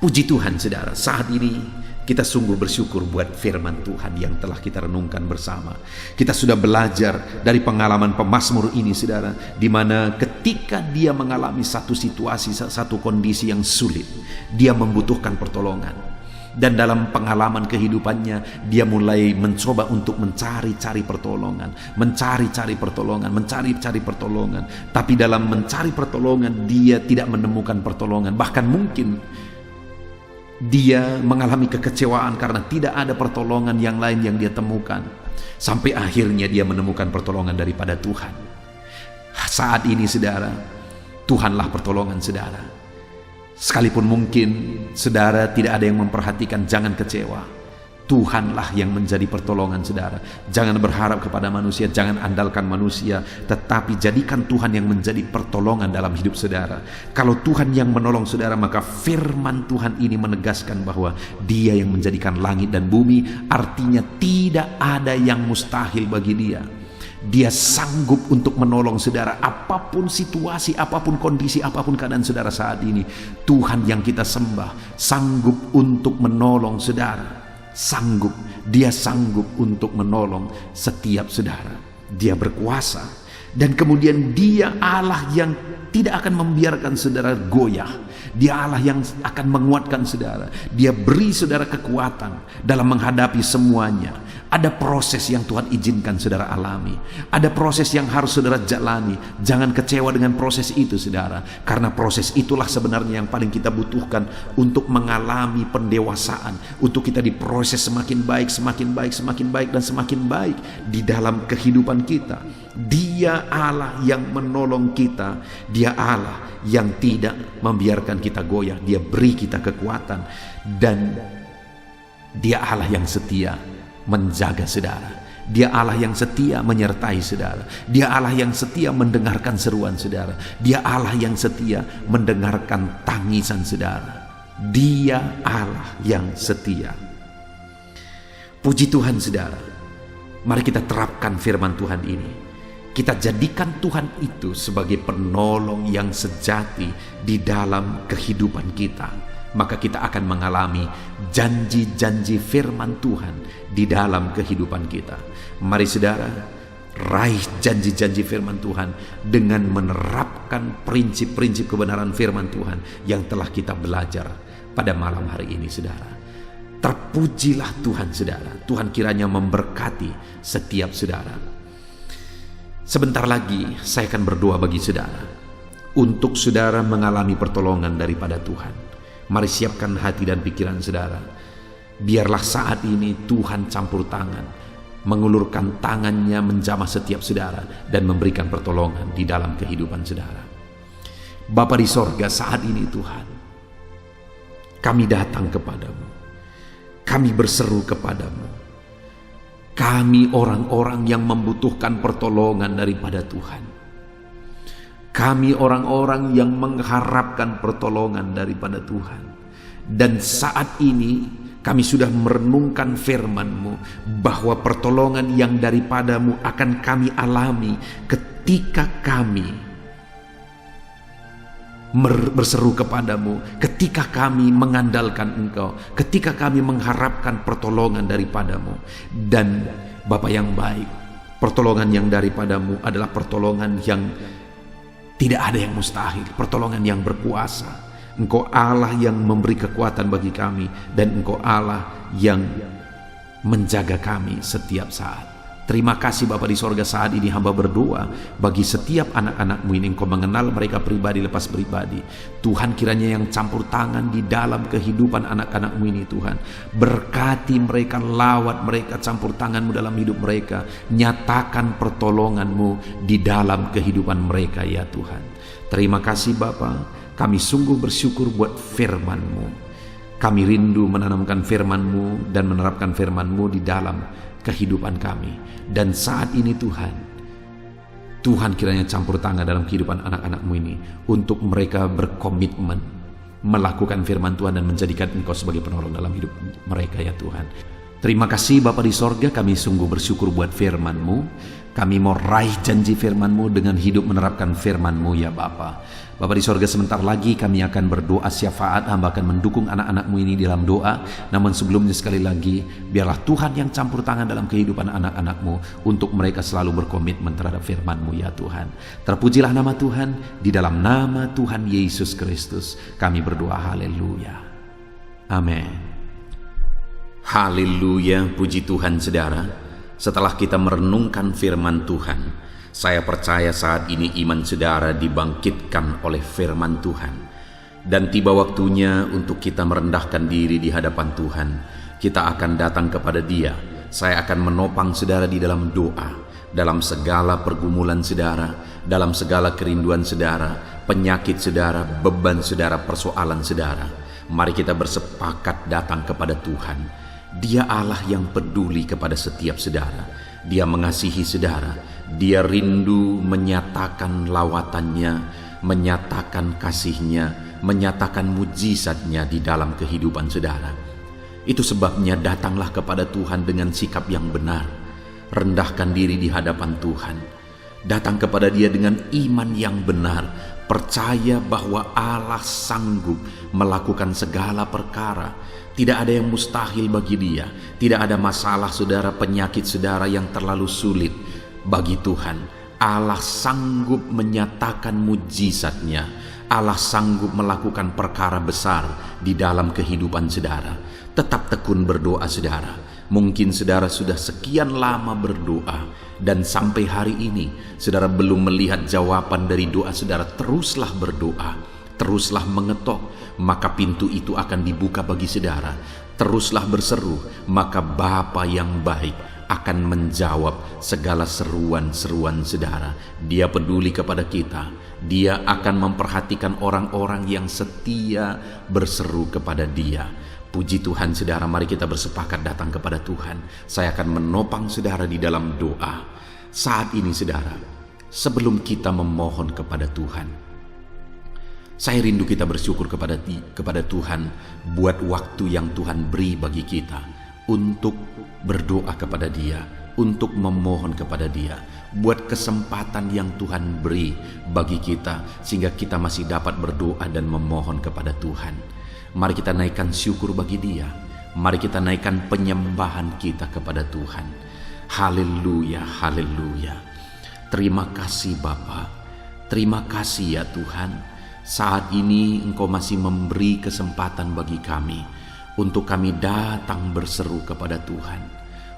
Puji Tuhan, saudara. Saat ini kita sungguh bersyukur buat firman Tuhan yang telah kita renungkan bersama. Kita sudah belajar dari pengalaman pemazmur ini, saudara, di mana ketika dia mengalami satu situasi, satu kondisi yang sulit, dia membutuhkan pertolongan. Dan dalam pengalaman kehidupannya, dia mulai mencoba untuk mencari-cari pertolongan. Tapi dalam mencari pertolongan, dia tidak menemukan pertolongan. Bahkan mungkin dia mengalami kekecewaan karena tidak ada pertolongan yang lain yang dia temukan. Sampai akhirnya dia menemukan pertolongan daripada Tuhan. Saat ini, saudara, Tuhanlah pertolongan saudara. Sekalipun mungkin saudara tidak ada yang memperhatikan, jangan kecewa. Tuhanlah yang menjadi pertolongan saudara. Jangan berharap kepada manusia, jangan andalkan manusia, tetapi jadikan Tuhan yang menjadi pertolongan dalam hidup saudara. Kalau Tuhan yang menolong saudara, maka firman Tuhan ini menegaskan bahwa Dia yang menjadikan langit dan bumi. Artinya tidak ada yang mustahil bagi Dia. Dia sanggup untuk menolong saudara. Apapun situasi, apapun kondisi, apapun keadaan saudara saat ini, Tuhan yang kita sembah sanggup untuk menolong saudara. Sanggup, Dia sanggup untuk menolong setiap saudara. Dia berkuasa. Dan kemudian Dia Allah yang tidak akan membiarkan saudara goyah. Dia Allah yang akan menguatkan saudara. Dia beri saudara kekuatan dalam menghadapi semuanya. Ada proses yang Tuhan izinkan saudara alami. Ada proses yang harus saudara jalani. Jangan kecewa dengan proses itu, saudara. Karena proses itulah sebenarnya yang paling kita butuhkan untuk mengalami pendewasaan. Untuk kita diproses semakin baik, semakin baik, semakin baik, dan semakin baik di dalam kehidupan kita. Dia Allah yang menolong kita. Dia Allah yang tidak membiarkan kita goyah. Dia beri kita kekuatan. Dan Dia Allah yang setia menjaga saudara. Dia Allah yang setia menyertai saudara. Dia Allah yang setia mendengarkan seruan saudara. Dia Allah yang setia mendengarkan tangisan saudara. Dia Allah yang setia. Puji Tuhan, saudara. Mari kita terapkan firman Tuhan ini. kita jadikan Tuhan itu sebagai penolong yang sejati di dalam kehidupan kita, maka kita akan mengalami janji-janji firman Tuhan di dalam kehidupan kita. Mari saudara, raih janji-janji firman Tuhan dengan menerapkan prinsip-prinsip kebenaran firman Tuhan yang telah kita belajar pada malam hari ini, saudara. Terpujilah Tuhan, saudara. Tuhan kiranya memberkati setiap saudara. Sebentar lagi saya akan berdoa bagi saudara, untuk saudara mengalami pertolongan daripada Tuhan. Mari siapkan hati dan pikiran saudara. Biarlah saat ini Tuhan campur tangan, mengulurkan tangannya menjamah setiap saudara dan memberikan pertolongan di dalam kehidupan saudara. Bapa di sorga, saat ini Tuhan, kami datang kepadamu, kami berseru kepadamu. Kami orang-orang yang membutuhkan pertolongan daripada Tuhan. Kami orang-orang yang mengharapkan pertolongan daripada Tuhan. Dan saat ini kami sudah merenungkan firman-Mu bahwa pertolongan yang daripadamu akan kami alami ketika kami berseru kepadamu, ketika kami mengandalkan Engkau, ketika kami mengharapkan pertolongan daripadamu. Dan Bapa yang baik, pertolongan yang daripadamu adalah pertolongan yang tidak ada yang mustahil, pertolongan yang berkuasa. Engkau Allah yang memberi kekuatan bagi kami, dan Engkau Allah yang menjaga kami setiap saat. Terima kasih Bapa di sorga, saat ini hamba berdoa bagi setiap anak-anak-Mu ini. Engkau mengenal mereka pribadi lepas pribadi. Tuhan kiranya yang campur tangan di dalam kehidupan anak-anak-Mu ini Tuhan. Berkati mereka, lawat mereka, campur tangan-Mu dalam hidup mereka. Nyatakan pertolongan-Mu di dalam kehidupan mereka ya Tuhan. Terima kasih Bapa, kami sungguh bersyukur buat firman-Mu. Kami rindu menanamkan firman-Mu dan menerapkan firman-Mu di dalam kehidupan kami. Dan saat ini Tuhan kiranya campur tangan dalam kehidupan anak-anak-Mu ini, untuk mereka berkomitmen melakukan firman Tuhan dan menjadikan Engkau sebagai penolong dalam hidup mereka ya Tuhan. Terima kasih Bapa di sorga, kami sungguh bersyukur buat firman-Mu. Kami mau raih janji firman-Mu dengan hidup menerapkan firman-Mu ya Bapa. Bapa di sorga, sebentar lagi kami akan berdoa syafaat. Hamba akan mendukung anak-anak-Mu ini dalam doa. Namun sebelumnya sekali lagi, biarlah Tuhan yang campur tangan dalam kehidupan anak-anak-Mu, untuk mereka selalu berkomitmen terhadap firman-Mu ya Tuhan. Terpujilah nama Tuhan, di dalam nama Tuhan Yesus Kristus kami berdoa, haleluya, amin. Haleluya, puji Tuhan saudara. Setelah kita merenungkan firman Tuhan, saya percaya saat ini iman saudara dibangkitkan oleh firman Tuhan. Dan tiba waktunya untuk kita merendahkan diri di hadapan Tuhan. Kita akan datang kepada Dia. Saya akan menopang saudara di dalam doa, dalam segala pergumulan saudara, dalam segala kerinduan saudara, penyakit saudara, beban saudara, persoalan saudara. Mari kita bersepakat datang kepada Tuhan. Dia Allah yang peduli kepada setiap saudara. Dia mengasihi saudara. Dia rindu menyatakan lawatannya, menyatakan kasihnya, menyatakan mujizatnya di dalam kehidupan saudara. Itu sebabnya datanglah kepada Tuhan dengan sikap yang benar. Rendahkan diri di hadapan Tuhan. Datang kepada Dia dengan iman yang benar. Percaya bahwa Allah sanggup melakukan segala perkara. Tidak ada yang mustahil bagi Dia. Tidak ada masalah saudara, penyakit saudara yang terlalu sulit bagi Tuhan. Allah sanggup menyatakan mujizatnya. Allah sanggup melakukan perkara besar di dalam kehidupan saudara. Tetap tekun berdoa saudara. Mungkin saudara sudah sekian lama berdoa, dan sampai hari ini saudara belum melihat jawaban dari doa saudara. Teruslah berdoa. Teruslah mengetok, maka pintu itu akan dibuka bagi saudara. Teruslah berseru, maka Bapa yang baik akan menjawab segala seruan-seruan saudara. Dia peduli kepada kita. Dia akan memperhatikan orang-orang yang setia berseru kepada Dia. Puji Tuhan saudara, mari kita bersepakat datang kepada Tuhan. Saya akan menopang saudara di dalam doa. Saat ini saudara, sebelum kita memohon kepada Tuhan, saya rindu kita bersyukur kepada Tuhan buat waktu yang Tuhan beri bagi kita untuk berdoa kepada Dia, untuk memohon kepada Dia, buat kesempatan yang Tuhan beri bagi kita sehingga kita masih dapat berdoa dan memohon kepada Tuhan. Mari kita naikkan syukur bagi Dia. Mari kita naikkan penyembahan kita kepada Tuhan. Haleluya, haleluya. Terima kasih Bapa. Terima kasih ya Tuhan. Saat ini Engkau masih memberi kesempatan bagi kami untuk kami datang berseru kepada Tuhan,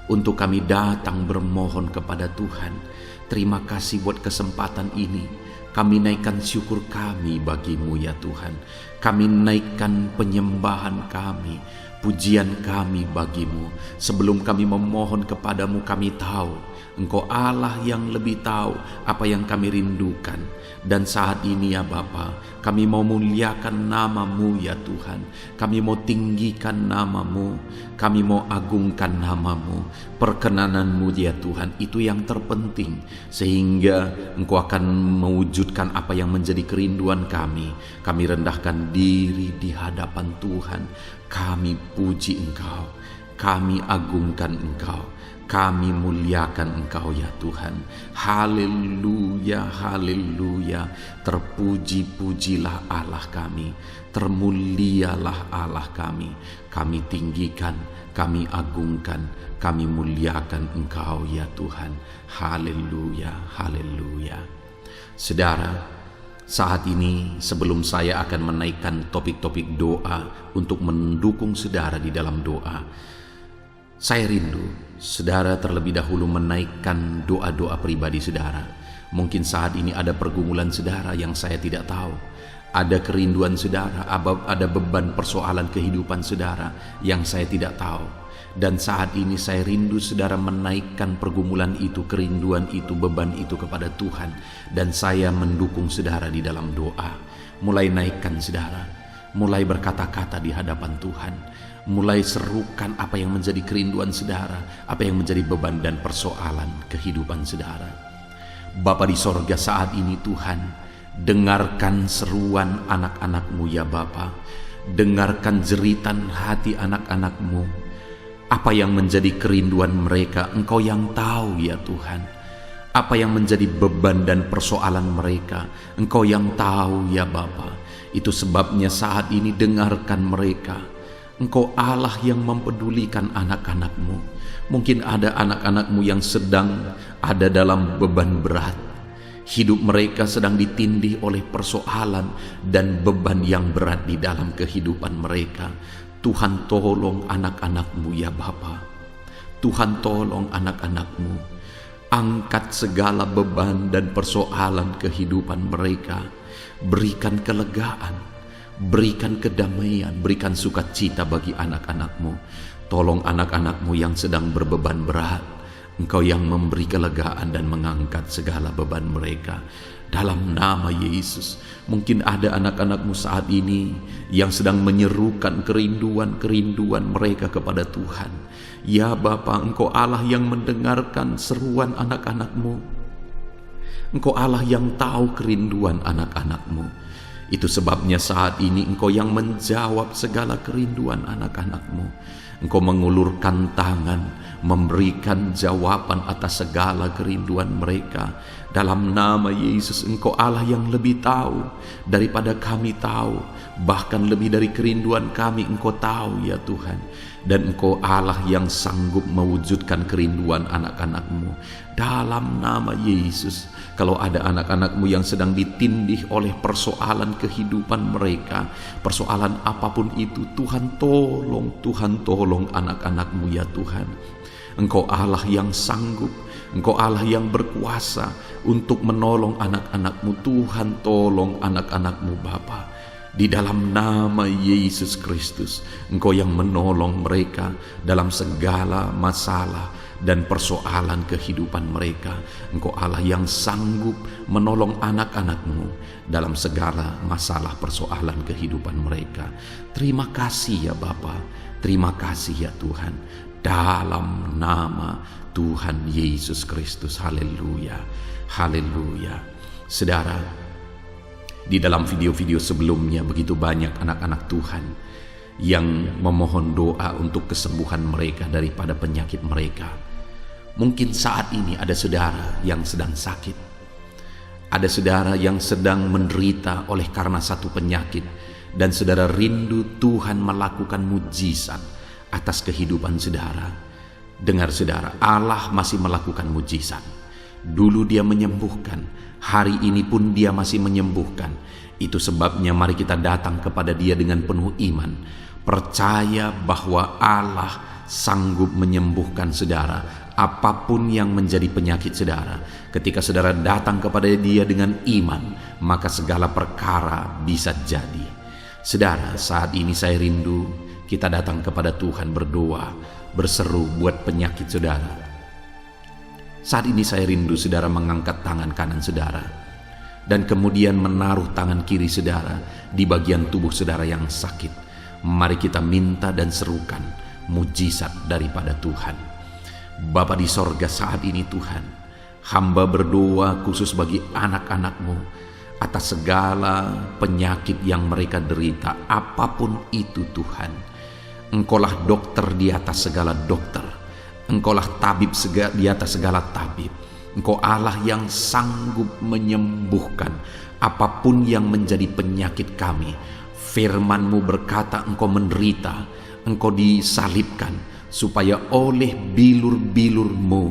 untuk kami datang bermohon kepada Tuhan. Terima kasih buat kesempatan ini. Kami naikkan syukur kami bagi-Mu ya Tuhan. Kami naikkan penyembahan kami, pujian kami bagi-Mu. Sebelum kami memohon kepadamu, kami tahu Engkau Allah yang lebih tahu apa yang kami rindukan. Dan saat ini ya Bapa, kami mau muliakan nama-Mu ya Tuhan. Kami mau tinggikan nama-Mu, kami mau agungkan nama-Mu. Perkenanan-Mu ya Tuhan, itu yang terpenting, sehingga Engkau akan mewujudkan apa yang menjadi kerinduan kami. Kami rendahkan diri di hadapan Tuhan. Kami puji Engkau, kami agungkan Engkau, kami muliakan Engkau ya Tuhan. Haleluya, haleluya. Terpuji-pujilah Allah kami, termulialah Allah kami. Kami tinggikan, kami agungkan, kami muliakan Engkau ya Tuhan. Haleluya, haleluya. Saudara, saat ini sebelum saya akan menaikkan topik-topik doa untuk mendukung saudara di dalam doa, saya rindu saudara terlebih dahulu menaikkan doa-doa pribadi saudara. Mungkin saat ini ada pergumulan saudara yang saya tidak tahu. Ada kerinduan saudara, ada beban persoalan kehidupan saudara yang saya tidak tahu. Dan saat ini saya rindu saudara menaikkan pergumulan itu, kerinduan itu, beban itu kepada Tuhan. Dan saya mendukung saudara di dalam doa. Mulai naikkan saudara, mulai berkata-kata di hadapan Tuhan. Mulai serukan apa yang menjadi kerinduan saudara, apa yang menjadi beban dan persoalan kehidupan saudara. Bapa di sorga, saat ini Tuhan, dengarkan seruan anak-anak-Mu ya Bapa. Dengarkan jeritan hati anak-anak-Mu. Apa yang menjadi kerinduan mereka, Engkau yang tahu ya Tuhan. Apa yang menjadi beban dan persoalan mereka, Engkau yang tahu ya Bapa. Itu sebabnya saat ini dengarkan mereka. Engkau Allah yang mempedulikan anak-anak-Mu. Mungkin ada anak-anak-Mu yang sedang ada dalam beban berat. Hidup mereka sedang ditindih oleh persoalan dan beban yang berat di dalam kehidupan mereka. Tuhan tolong anak-anak-Mu ya Bapa. Tuhan tolong anak-anak-Mu. Angkat segala beban dan persoalan kehidupan mereka. Berikan kelegaan, berikan kedamaian, berikan sukacita bagi anak-anak-Mu. Tolong anak-anak-Mu yang sedang berbeban berat. Engkau yang memberi kelegaan dan mengangkat segala beban mereka. Dalam nama Yesus, mungkin ada anak-anak-Mu saat ini yang sedang menyerukan kerinduan-kerinduan mereka kepada Tuhan. Ya Bapa, Engkau Allah yang mendengarkan seruan anak-anak-Mu. Engkau Allah yang tahu kerinduan anak-anak-Mu. Itu sebabnya saat ini Engkau yang menjawab segala kerinduan anak-anak-Mu. Engkau mengulurkan tangan, memberikan jawaban atas segala kerinduan mereka. Dalam nama Yesus, Engkau Allah yang lebih tahu daripada kami tahu. Bahkan lebih dari kerinduan kami Engkau tahu ya Tuhan. Dan Engkau Allah yang sanggup mewujudkan kerinduan anak-anak-Mu. Dalam nama Yesus, kalau ada anak-anak-Mu yang sedang ditindih oleh persoalan kehidupan mereka, persoalan apapun itu, Tuhan tolong anak-anak-Mu ya Tuhan. Engkau Allah yang sanggup, Engkau Allah yang berkuasa untuk menolong anak-anak-Mu. Tuhan tolong anak-anak-Mu Bapa. Di dalam nama Yesus Kristus, Engkau yang menolong mereka dalam segala masalah dan persoalan kehidupan mereka. Engkau Allah yang sanggup menolong anak-anak-Mu dalam segala masalah persoalan kehidupan mereka. Terima kasih ya Bapa, terima kasih ya Tuhan. Dalam nama Tuhan Yesus Kristus, haleluya, haleluya. Saudara, di dalam video-video sebelumnya begitu banyak anak-anak Tuhan yang memohon doa untuk kesembuhan mereka daripada penyakit mereka. Mungkin saat ini ada saudara yang sedang sakit. Ada saudara yang sedang menderita oleh karena satu penyakit, dan saudara rindu Tuhan melakukan mujizat atas kehidupan saudara. Dengar saudara, Allah masih melakukan mujizat. Dulu Dia menyembuhkan, hari ini pun Dia masih menyembuhkan. Itu sebabnya mari kita datang kepada Dia dengan penuh iman, percaya bahwa Allah sanggup menyembuhkan saudara apapun yang menjadi penyakit saudara. Ketika saudara datang kepada Dia dengan iman, maka segala perkara bisa jadi. Saudara, saat ini saya rindu kita datang kepada Tuhan berdoa, berseru buat penyakit saudara. Saat ini saya rindu saudara mengangkat tangan kanan saudara dan kemudian menaruh tangan kiri saudara di bagian tubuh saudara yang sakit. Mari kita minta dan serukan mujizat daripada Tuhan. Bapa di sorga, saat ini Tuhan, hamba berdoa khusus bagi anak-anak-Mu atas segala penyakit yang mereka derita, apapun itu Tuhan. Engkaulah dokter di atas segala dokter, Engkaulah tabib di atas segala tabib. Engkau Allah yang sanggup menyembuhkan apapun yang menjadi penyakit kami. Firman-Mu berkata Engkau menderita, Engkau disalibkan, supaya oleh bilur-bilur-Mu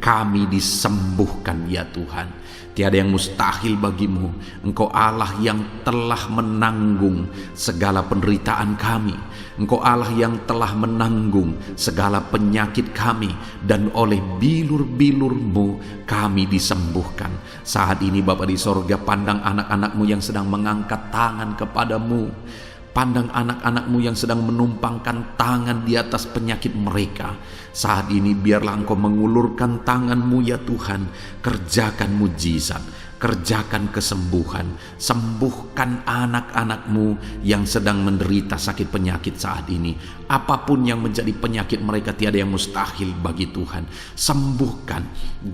kami disembuhkan ya Tuhan. Tiada yang mustahil bagimu. Engkau Allah yang telah menanggung segala penderitaan kami. Engkau Allah yang telah menanggung segala penyakit kami, dan oleh bilur-bilur-Mu kami disembuhkan. Saat ini Bapa di sorga, pandang anak-anak-Mu yang sedang mengangkat tangan kepadamu. Pandang anak-anak-Mu yang sedang menumpangkan tangan di atas penyakit mereka. Saat ini biarlah Engkau mengulurkan tangan-Mu ya Tuhan. Kerjakan mujizat, kerjakan kesembuhan. Sembuhkan anak-anak-Mu yang sedang menderita sakit penyakit saat ini. Apapun yang menjadi penyakit mereka, tiada yang mustahil bagi Tuhan. Sembuhkan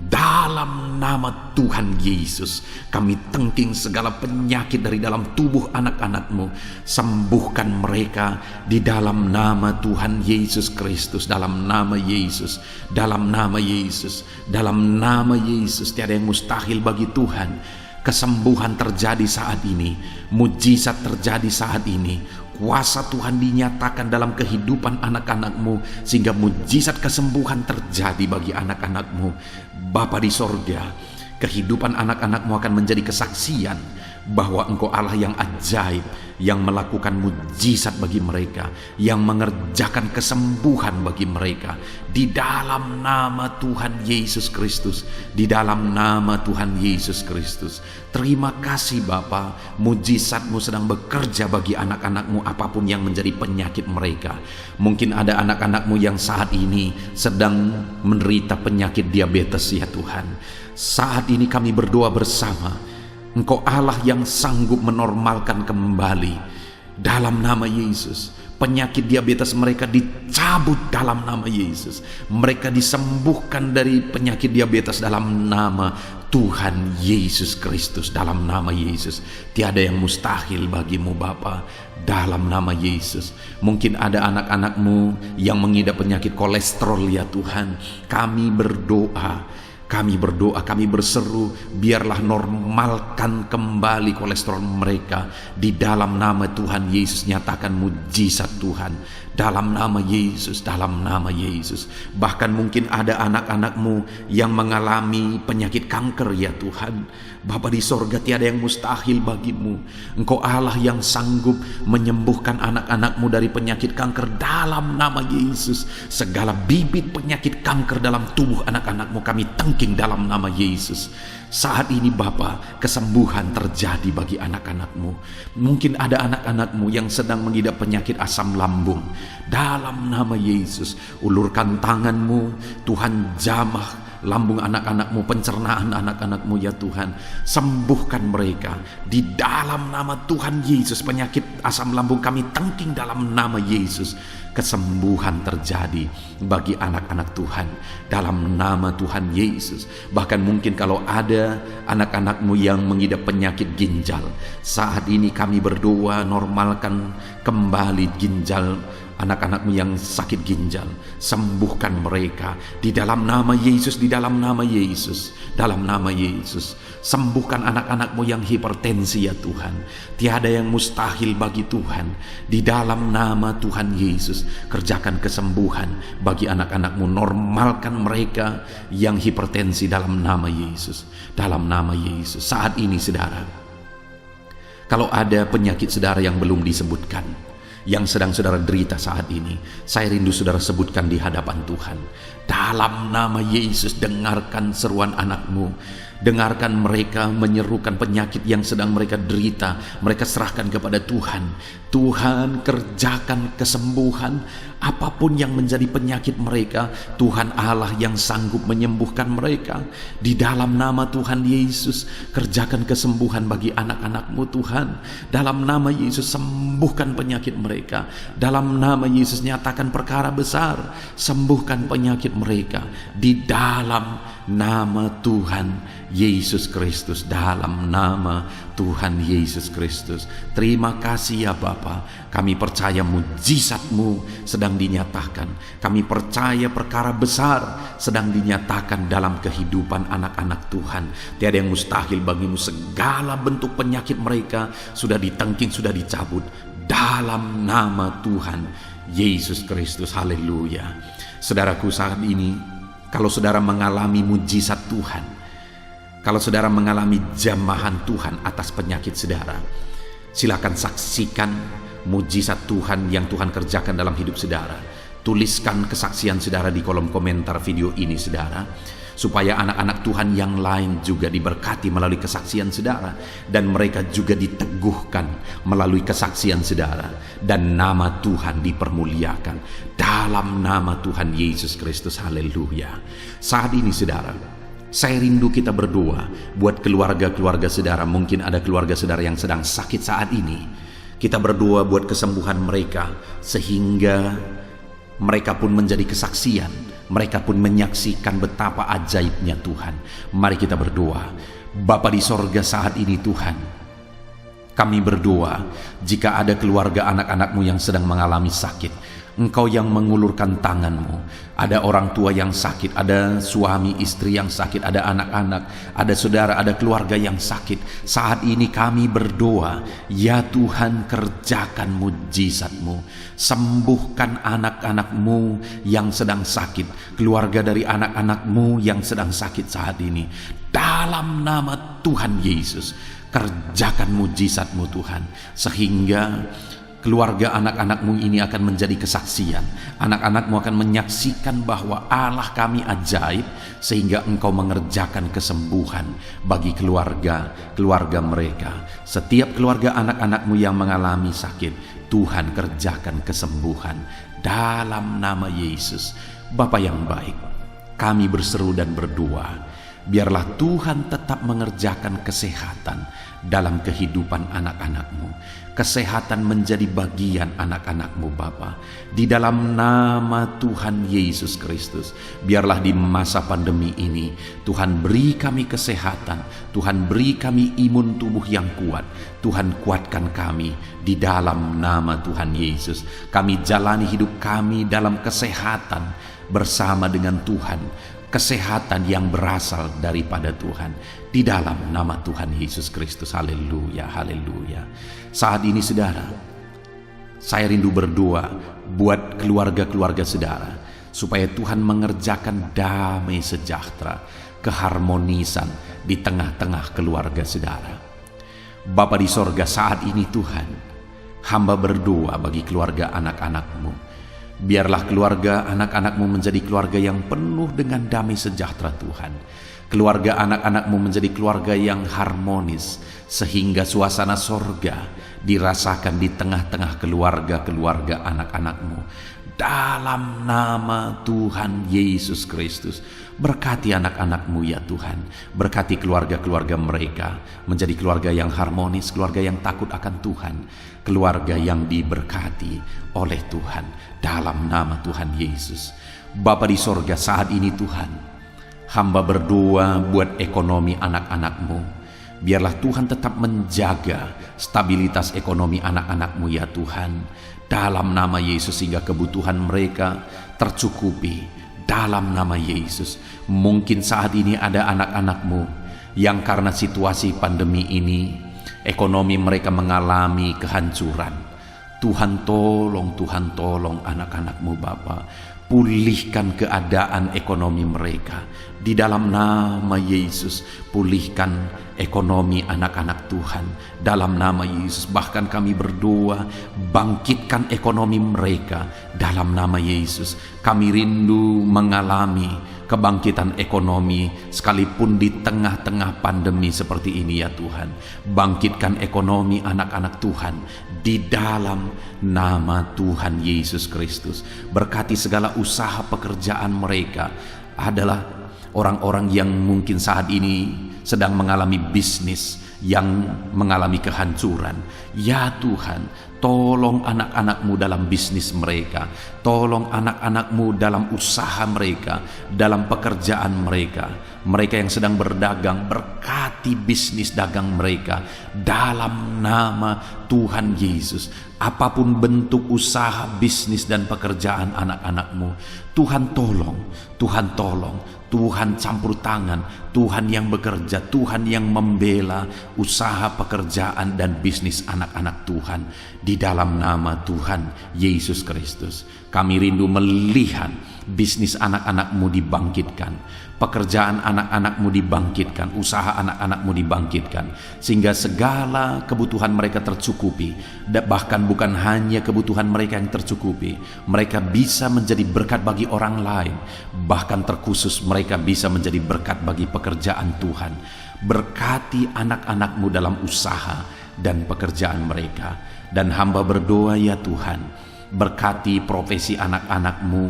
dalam nama Tuhan Yesus. Kami tengking segala penyakit dari dalam tubuh anak-anak-Mu. Sembuhkan mereka di dalam nama Tuhan Yesus Kristus. Dalam nama Yesus, dalam nama Yesus, dalam nama Yesus. Tiada yang mustahil bagi Tuhan. Kesembuhan terjadi saat ini, mujizat terjadi saat ini. Kuasa Tuhan dinyatakan dalam kehidupan anak-anak-Mu, sehingga mujizat kesembuhan terjadi bagi anak-anak-Mu. Bapa di sorga, kehidupan anak-anak-Mu akan menjadi kesaksian bahwa Engkau Allah yang ajaib, yang melakukan mujizat bagi mereka, yang mengerjakan kesembuhan bagi mereka. Di dalam nama Tuhan Yesus Kristus, di dalam nama Tuhan Yesus Kristus. Terima kasih Bapa, mujizat-Mu sedang bekerja bagi anak-anak-Mu apapun yang menjadi penyakit mereka. Mungkin ada anak-anak-Mu yang saat ini sedang menderita penyakit diabetes ya Tuhan. Saat ini kami berdoa bersama, Engkau Allah yang sanggup menormalkan kembali dalam nama Yesus. Penyakit diabetes mereka dicabut dalam nama Yesus. Mereka disembuhkan dari penyakit diabetes dalam nama Tuhan Yesus Kristus. Dalam nama Yesus, tiada yang mustahil bagimu Bapa. Dalam nama Yesus. Mungkin ada anak-anak-Mu yang mengidap penyakit kolesterol ya Tuhan. Kami berdoa, kami berseru, biarlah normalkan kembali kolesterol mereka. Di dalam nama Tuhan Yesus, nyatakan mujizat Tuhan. Dalam nama Yesus, dalam nama Yesus. Bahkan mungkin ada anak-anak-Mu yang mengalami penyakit kanker ya Tuhan. Bapa di sorga, tiada yang mustahil bagimu. Engkau Allah yang sanggup menyembuhkan anak-anak-Mu dari penyakit kanker dalam nama Yesus. Segala bibit penyakit kanker dalam tubuh anak-anak-Mu kami tengking dalam nama Yesus. Saat ini Bapa, kesembuhan terjadi bagi anak-anak-Mu. Mungkin ada anak-anak-Mu yang sedang mengidap penyakit asam lambung. Dalam nama Yesus, ulurkan tangan-Mu, Tuhan jamah lambung anak-anak-Mu, pencernaan anak-anak-Mu ya Tuhan. Sembuhkan mereka di dalam nama Tuhan Yesus. Penyakit asam lambung kami tengking dalam nama Yesus. Kesembuhan terjadi bagi anak-anak Tuhan dalam nama Tuhan Yesus. Bahkan mungkin kalau ada anak-anak-Mu yang mengidap penyakit ginjal, saat ini kami berdoa normalkan kembali ginjal anak-anakmu yang sakit ginjal, sembuhkan mereka di dalam nama Yesus, di dalam nama Yesus, dalam nama Yesus. Sembuhkan anak-anakmu yang hipertensi ya Tuhan. Tiada yang mustahil bagi Tuhan. Di dalam nama Tuhan Yesus, kerjakan kesembuhan bagi anak-anakmu. Normalkan mereka yang hipertensi dalam nama Yesus, dalam nama Yesus. Saat ini saudara, kalau ada penyakit saudara yang belum disebutkan, yang sedang saudara derita saat ini, saya rindu saudara sebutkan di hadapan Tuhan. Dalam nama Yesus, dengarkan seruan anakmu. Dengarkan mereka menyerukan penyakit yang sedang mereka derita. Mereka serahkan kepada Tuhan. Tuhan, kerjakan kesembuhan apapun yang menjadi penyakit mereka. Tuhan Allah yang sanggup menyembuhkan mereka. Di dalam nama Tuhan Yesus, kerjakan kesembuhan bagi anak-anakmu Tuhan. Dalam nama Yesus, sembuhkan penyakit mereka. Dalam nama Yesus, nyatakan perkara besar. Sembuhkan penyakit mereka. Di dalam nama Tuhan Yesus Kristus, dalam nama Tuhan Yesus Kristus. Terima kasih ya Bapa. Kami percaya mujizat-Mu sedang dinyatakan. Kami percaya perkara besar sedang dinyatakan dalam kehidupan anak-anak Tuhan. Tiada yang mustahil bagimu. Segala bentuk penyakit mereka sudah ditengking, sudah dicabut dalam nama Tuhan Yesus Kristus. Haleluya. Saudaraku, saat ini kalau saudara mengalami mujizat Tuhan, kalau saudara mengalami jamahan Tuhan atas penyakit saudara, silakan saksikan mujizat Tuhan yang Tuhan kerjakan dalam hidup saudara. Tuliskan kesaksian saudara di kolom komentar video ini saudara, supaya anak-anak Tuhan yang lain juga diberkati melalui kesaksian saudara, dan mereka juga diteguhkan melalui kesaksian saudara, dan nama Tuhan dipermuliakan dalam nama Tuhan Yesus Kristus. Haleluya. Saat ini saudara, saya rindu kita berdoa buat keluarga-keluarga saudara. Mungkin ada keluarga saudara yang sedang sakit saat ini. Kita berdoa buat kesembuhan mereka, sehingga mereka pun menjadi kesaksian. Mereka pun menyaksikan betapa ajaibnya Tuhan. Mari kita berdoa. Bapa di sorga, saat ini Tuhan, kami berdoa jika ada keluarga anak-anakmu yang sedang mengalami sakit, Engkau yang mengulurkan tanganmu. Ada orang tua yang sakit, ada suami istri yang sakit, ada anak-anak, ada saudara, ada keluarga yang sakit. Saat ini kami berdoa, ya Tuhan, kerjakan mujizat-Mu. Sembuhkan anak-anak-Mu yang sedang sakit, keluarga dari anak-anak-Mu yang sedang sakit saat ini. Dalam nama Tuhan Yesus, kerjakan mujizat-Mu Tuhan, sehingga keluarga anak-anakmu ini akan menjadi kesaksian. Anak-anakmu akan menyaksikan bahwa Allah kami ajaib, sehingga Engkau mengerjakan kesembuhan bagi keluarga mereka. Setiap keluarga anak-anakmu yang mengalami sakit, Tuhan kerjakan kesembuhan dalam nama Yesus. Bapa yang baik, kami berseru dan berdoa, biarlah Tuhan tetap mengerjakan kesehatan dalam kehidupan anak-anakmu. Kesehatan menjadi bagian anak-anakmu Bapa. Di dalam nama Tuhan Yesus Kristus, biarlah di masa pandemi ini Tuhan beri kami kesehatan, Tuhan beri kami imun tubuh yang kuat. Tuhan kuatkan kami di dalam nama Tuhan Yesus. Kami jalani hidup kami dalam kesehatan bersama dengan Tuhan, kesehatan yang berasal daripada Tuhan, di dalam nama Tuhan Yesus Kristus. Haleluya, haleluya. Saat ini saudara, saya rindu berdoa buat keluarga-keluarga saudara, supaya Tuhan mengerjakan damai sejahtera, keharmonisan di tengah-tengah keluarga saudara. Bapa di sorga, saat ini Tuhan, hamba berdoa bagi keluarga anak-anakmu. Biarlah keluarga anak-anakmu menjadi keluarga yang penuh dengan damai sejahtera Tuhan. Keluarga anak-anakmu menjadi keluarga yang harmonis, sehingga suasana sorga dirasakan di tengah-tengah keluarga-keluarga anak-anakmu. Dalam nama Tuhan Yesus Kristus, berkati anak-anakmu ya Tuhan. Berkati keluarga-keluarga mereka menjadi keluarga yang harmonis, keluarga yang takut akan Tuhan, keluarga yang diberkati oleh Tuhan. Dalam nama Tuhan Yesus. Bapa di sorga, saat ini Tuhan, hamba berdoa buat ekonomi anak-anakmu. Biarlah Tuhan tetap menjaga stabilitas ekonomi anak-anak-Mu ya Tuhan. Dalam nama Yesus, sehingga kebutuhan mereka tercukupi. Dalam nama Yesus. Mungkin saat ini ada anak-anak-Mu yang karena situasi pandemi ini, ekonomi mereka mengalami kehancuran. Tuhan tolong anak-anak-Mu Bapa. Pulihkan keadaan ekonomi mereka. Di dalam nama Yesus, pulihkan ekonomi anak-anak Tuhan. Dalam nama Yesus, bahkan kami berdoa, bangkitkan ekonomi mereka. Dalam nama Yesus, kami rindu mengalami kebangkitan ekonomi sekalipun di tengah-tengah pandemi seperti ini ya Tuhan. Bangkitkan ekonomi anak-anak Tuhan di dalam nama Tuhan Yesus Kristus. Berkati segala usaha pekerjaan mereka. Adalah orang-orang yang mungkin saat ini sedang mengalami bisnis yang mengalami kehancuran. Ya Tuhan, tolong anak-anak-Mu dalam bisnis mereka. Tolong anak-anak-Mu dalam usaha mereka, dalam pekerjaan mereka. Mereka yang sedang berdagang, berkati bisnis dagang mereka dalam nama Tuhan Yesus. Apapun bentuk usaha, bisnis dan pekerjaan anak-anak-Mu, Tuhan tolong, Tuhan tolong, Tuhan campur tangan, Tuhan yang bekerja, Tuhan yang membela usaha, pekerjaan dan bisnis anak-anak Tuhan di dalam nama Tuhan Yesus Kristus. Kami rindu melihat bisnis anak-anak-Mu dibangkitkan, pekerjaan anak-anak-Mu dibangkitkan, usaha anak-anak-Mu dibangkitkan, sehingga segala kebutuhan mereka tercukupi. Bahkan bukan hanya kebutuhan mereka yang tercukupi, mereka bisa menjadi berkat bagi orang lain. Bahkan terkhusus mereka bisa menjadi berkat bagi pekerjaan Tuhan. Berkati anak-anak-Mu dalam usaha dan pekerjaan mereka. Dan hamba berdoa ya Tuhan, berkati profesi anak-anak-Mu,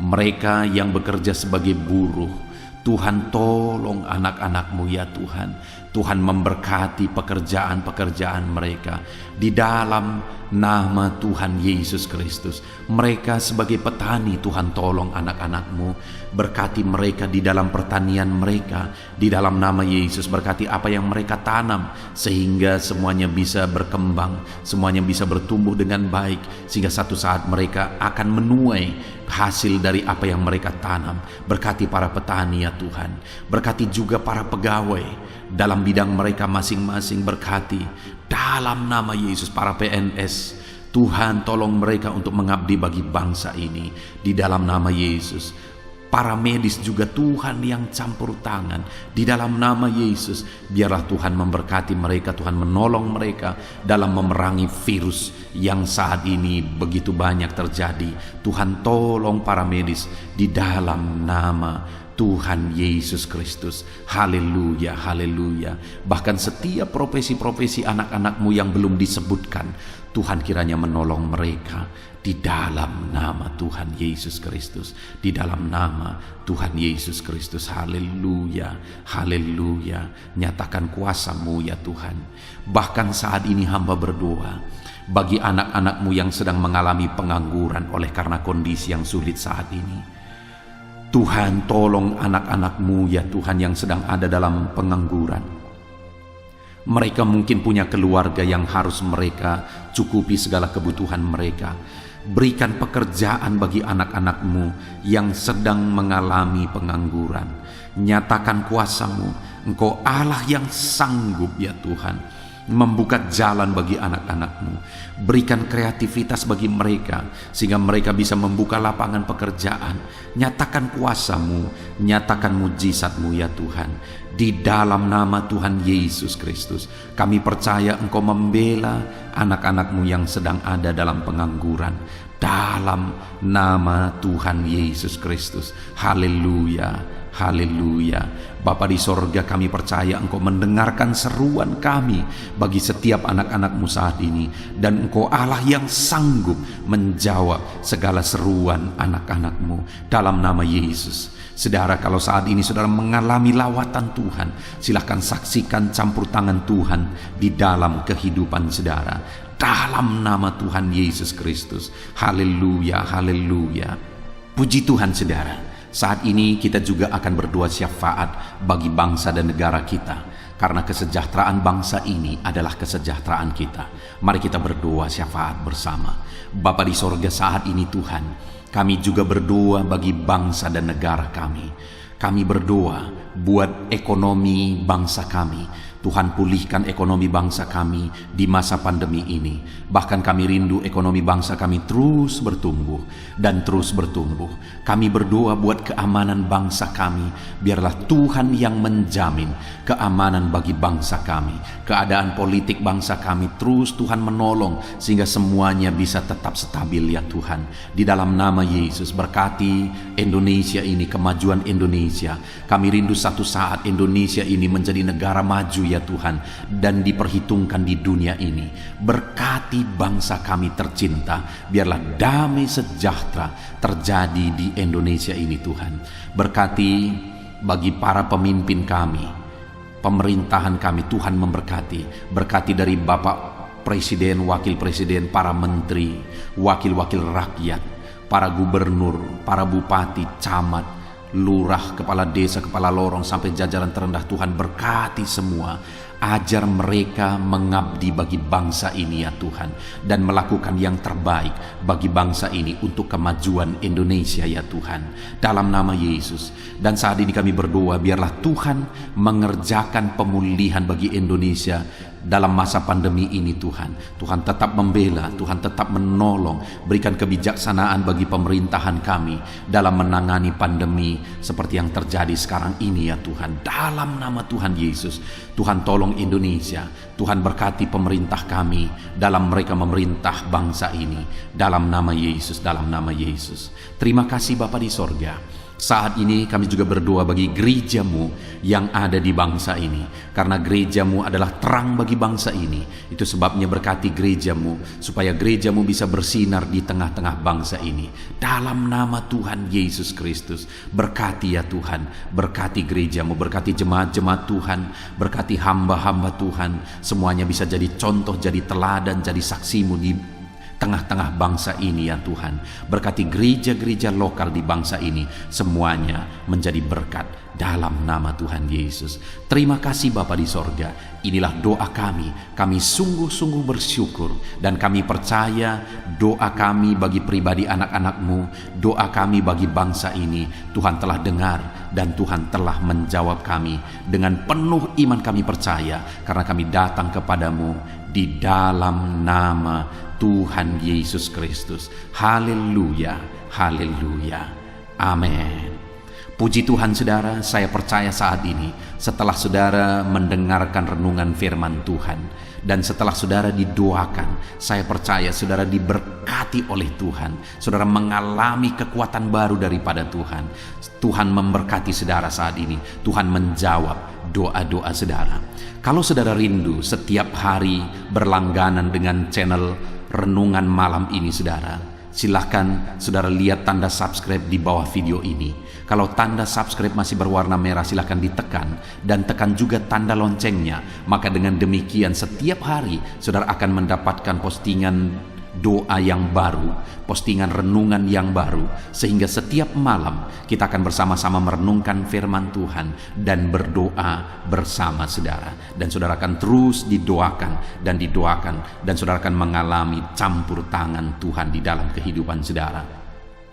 mereka yang bekerja sebagai buruh. Tuhan tolong anak-anak-Mu ya Tuhan. Tuhan memberkati pekerjaan-pekerjaan mereka di dalam nama Tuhan Yesus Kristus. Mereka sebagai petani, Tuhan tolong anak-anak-Mu. Berkati mereka di dalam pertanian mereka. Di dalam nama Yesus, berkati apa yang mereka tanam, sehingga semuanya bisa berkembang, semuanya bisa bertumbuh dengan baik, sehingga satu saat mereka akan menuai hasil dari apa yang mereka tanam. Berkati para petani ya Tuhan. Berkati juga para pegawai dalam bidang mereka masing-masing. Berkati dalam nama Yesus para PNS. Tuhan tolong mereka untuk mengabdi bagi bangsa ini di dalam nama Yesus. Para medis juga Tuhan yang campur tangan di dalam nama Yesus. Biarlah Tuhan memberkati mereka, Tuhan menolong mereka dalam memerangi virus yang saat ini begitu banyak terjadi. Tuhan tolong para medis di dalam nama Tuhan Yesus Kristus. Haleluya, haleluya. Bahkan setiap profesi-profesi anak-anak-Mu yang belum disebutkan, Tuhan kiranya menolong mereka di dalam nama Tuhan Yesus Kristus. Di dalam nama Tuhan Yesus Kristus. Haleluya, haleluya. Nyatakan kuasa-Mu ya Tuhan. Bahkan saat ini hamba berdoa bagi anak-anak-Mu yang sedang mengalami pengangguran oleh karena kondisi yang sulit saat ini. Tuhan tolong anak-anak-Mu ya Tuhan yang sedang ada dalam pengangguran. Mereka mungkin punya keluarga yang harus mereka cukupi segala kebutuhan mereka. Berikan pekerjaan bagi anak-anak-Mu yang sedang mengalami pengangguran. Nyatakan kuasa-Mu. Engkau Allah yang sanggup ya Tuhan membuka jalan bagi anak-anak-Mu. Berikan kreativitas bagi mereka sehingga mereka bisa membuka lapangan pekerjaan. Nyatakan kuasa-Mu, nyatakan mujizat-Mu ya Tuhan. Di dalam nama Tuhan Yesus Kristus, kami percaya Engkau membela anak-anak-Mu yang sedang ada dalam pengangguran. Dalam nama Tuhan Yesus Kristus. Haleluya, haleluya. Bapa di sorga, kami percaya Engkau mendengarkan seruan kami bagi setiap anak-anak-Mu saat ini. Dan Engkau Allah yang sanggup menjawab segala seruan anak-anak-Mu dalam nama Yesus. Saudara, kalau saat ini saudara mengalami lawatan Tuhan, silahkan saksikan campur tangan Tuhan di dalam kehidupan saudara. Dalam nama Tuhan Yesus Kristus. Haleluya, haleluya. Puji Tuhan saudara. Saat ini kita juga akan berdoa syafaat bagi bangsa dan negara kita. karena kesejahteraan bangsa ini adalah kesejahteraan kita. Mari kita berdoa syafaat bersama. Bapa di sorga, saat ini Tuhan, kami juga berdoa bagi bangsa dan negara kami. Kami berdoa buat ekonomi bangsa kami. Tuhan, pulihkan ekonomi bangsa kami di masa pandemi ini. Bahkan kami rindu ekonomi bangsa kami terus bertumbuh dan terus bertumbuh. Kami berdoa buat keamanan bangsa kami. Biarlah Tuhan yang menjamin keamanan bagi bangsa kami. Keadaan politik bangsa kami terus Tuhan menolong sehingga semuanya bisa tetap stabil ya Tuhan. Di dalam nama Yesus, berkati Indonesia ini, kemajuan Indonesia. Kami rindu satu saat Indonesia ini menjadi negara maju ya Tuhan, dan diperhitungkan di dunia ini. Berkati bangsa kami tercinta, biarlah damai sejahtera terjadi di Indonesia ini Tuhan. Berkati bagi para pemimpin kami, pemerintahan kami, Tuhan memberkati. Berkati dari Bapak Presiden, Wakil Presiden, para menteri, wakil-wakil rakyat, para gubernur, para bupati, camat, lurah, kepala desa, kepala lorong, sampai jajaran terendah. Tuhan berkati semua. Ajar mereka mengabdi bagi bangsa ini ya Tuhan, dan melakukan yang terbaik bagi bangsa ini untuk kemajuan Indonesia ya Tuhan, dalam nama Yesus. Dan saat ini kami berdoa, biarlah Tuhan mengerjakan pemulihan bagi Indonesia dalam masa pandemi ini Tuhan. Tuhan tetap membela, Tuhan tetap menolong. Berikan kebijaksanaan bagi pemerintahan kami dalam menangani pandemi seperti yang terjadi sekarang ini ya Tuhan, dalam nama Tuhan Yesus. Tuhan tolong Indonesia. Tuhan berkati pemerintah kami dalam mereka memerintah bangsa ini, dalam nama Yesus, dalam nama Yesus. Terima kasih Bapa di sorga. Saat ini kami juga berdoa bagi gerejamu yang ada di bangsa ini, karena gerejamu adalah terang bagi bangsa ini. Itu sebabnya berkati gerejamu, supaya gerejamu bisa bersinar di tengah-tengah bangsa ini. Dalam nama Tuhan Yesus Kristus, berkati ya Tuhan, berkati gerejamu, berkati jemaat-jemaat Tuhan, berkati hamba-hamba Tuhan. Semuanya bisa jadi contoh, jadi teladan, jadi saksimu di tengah-tengah bangsa ini ya Tuhan. Berkati gereja-gereja lokal di bangsa ini, semuanya menjadi berkat dalam nama Tuhan Yesus. Terima kasih Bapa di sorga. Inilah doa kami. Kami sungguh-sungguh bersyukur, dan kami percaya doa kami bagi pribadi anak-anak-Mu, doa kami bagi bangsa ini, Tuhan telah dengar dan Tuhan telah menjawab kami. Dengan penuh iman kami percaya, karena kami datang kepadamu di dalam nama Tuhan Yesus Kristus. Haleluya, haleluya, amin. Puji Tuhan saudara, saya percaya saat ini setelah saudara mendengarkan renungan firman Tuhan, dan setelah saudara didoakan, saya percaya saudara diberkati oleh Tuhan. Saudara mengalami kekuatan baru daripada Tuhan. Tuhan memberkati saudara saat ini. Tuhan menjawab doa-doa saudara. Kalau saudara rindu setiap hari berlangganan dengan channel Renungan Malam ini saudara, silahkan saudara lihat tanda subscribe di bawah video ini. Kalau tanda subscribe masih berwarna merah, silahkan ditekan, dan tekan juga tanda loncengnya. Maka dengan demikian setiap hari saudara akan mendapatkan postingan doa yang baru, postingan renungan yang baru, sehingga setiap malam kita akan bersama-sama merenungkan firman Tuhan dan berdoa bersama saudara. Dan saudara akan terus didoakan dan didoakan, dan saudara akan mengalami campur tangan Tuhan di dalam kehidupan saudara.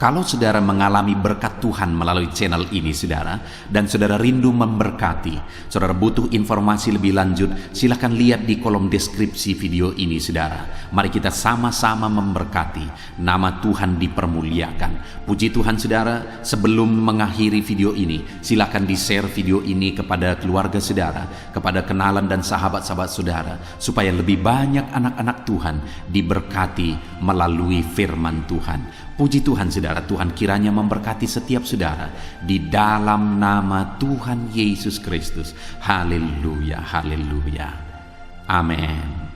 Kalau saudara mengalami berkat Tuhan melalui channel ini saudara, dan saudara rindu memberkati, saudara butuh informasi lebih lanjut, silakan lihat di kolom deskripsi video ini saudara. Mari kita sama-sama memberkati, nama Tuhan dipermuliakan. Puji Tuhan saudara, sebelum mengakhiri video ini, silakan di-share video ini kepada keluarga saudara, kepada kenalan dan sahabat-sahabat saudara, supaya lebih banyak anak-anak Tuhan diberkati melalui firman Tuhan. Puji Tuhan saudara, Tuhan kiranya memberkati setiap saudara di dalam nama Tuhan Yesus Kristus. Haleluya, haleluya, amin.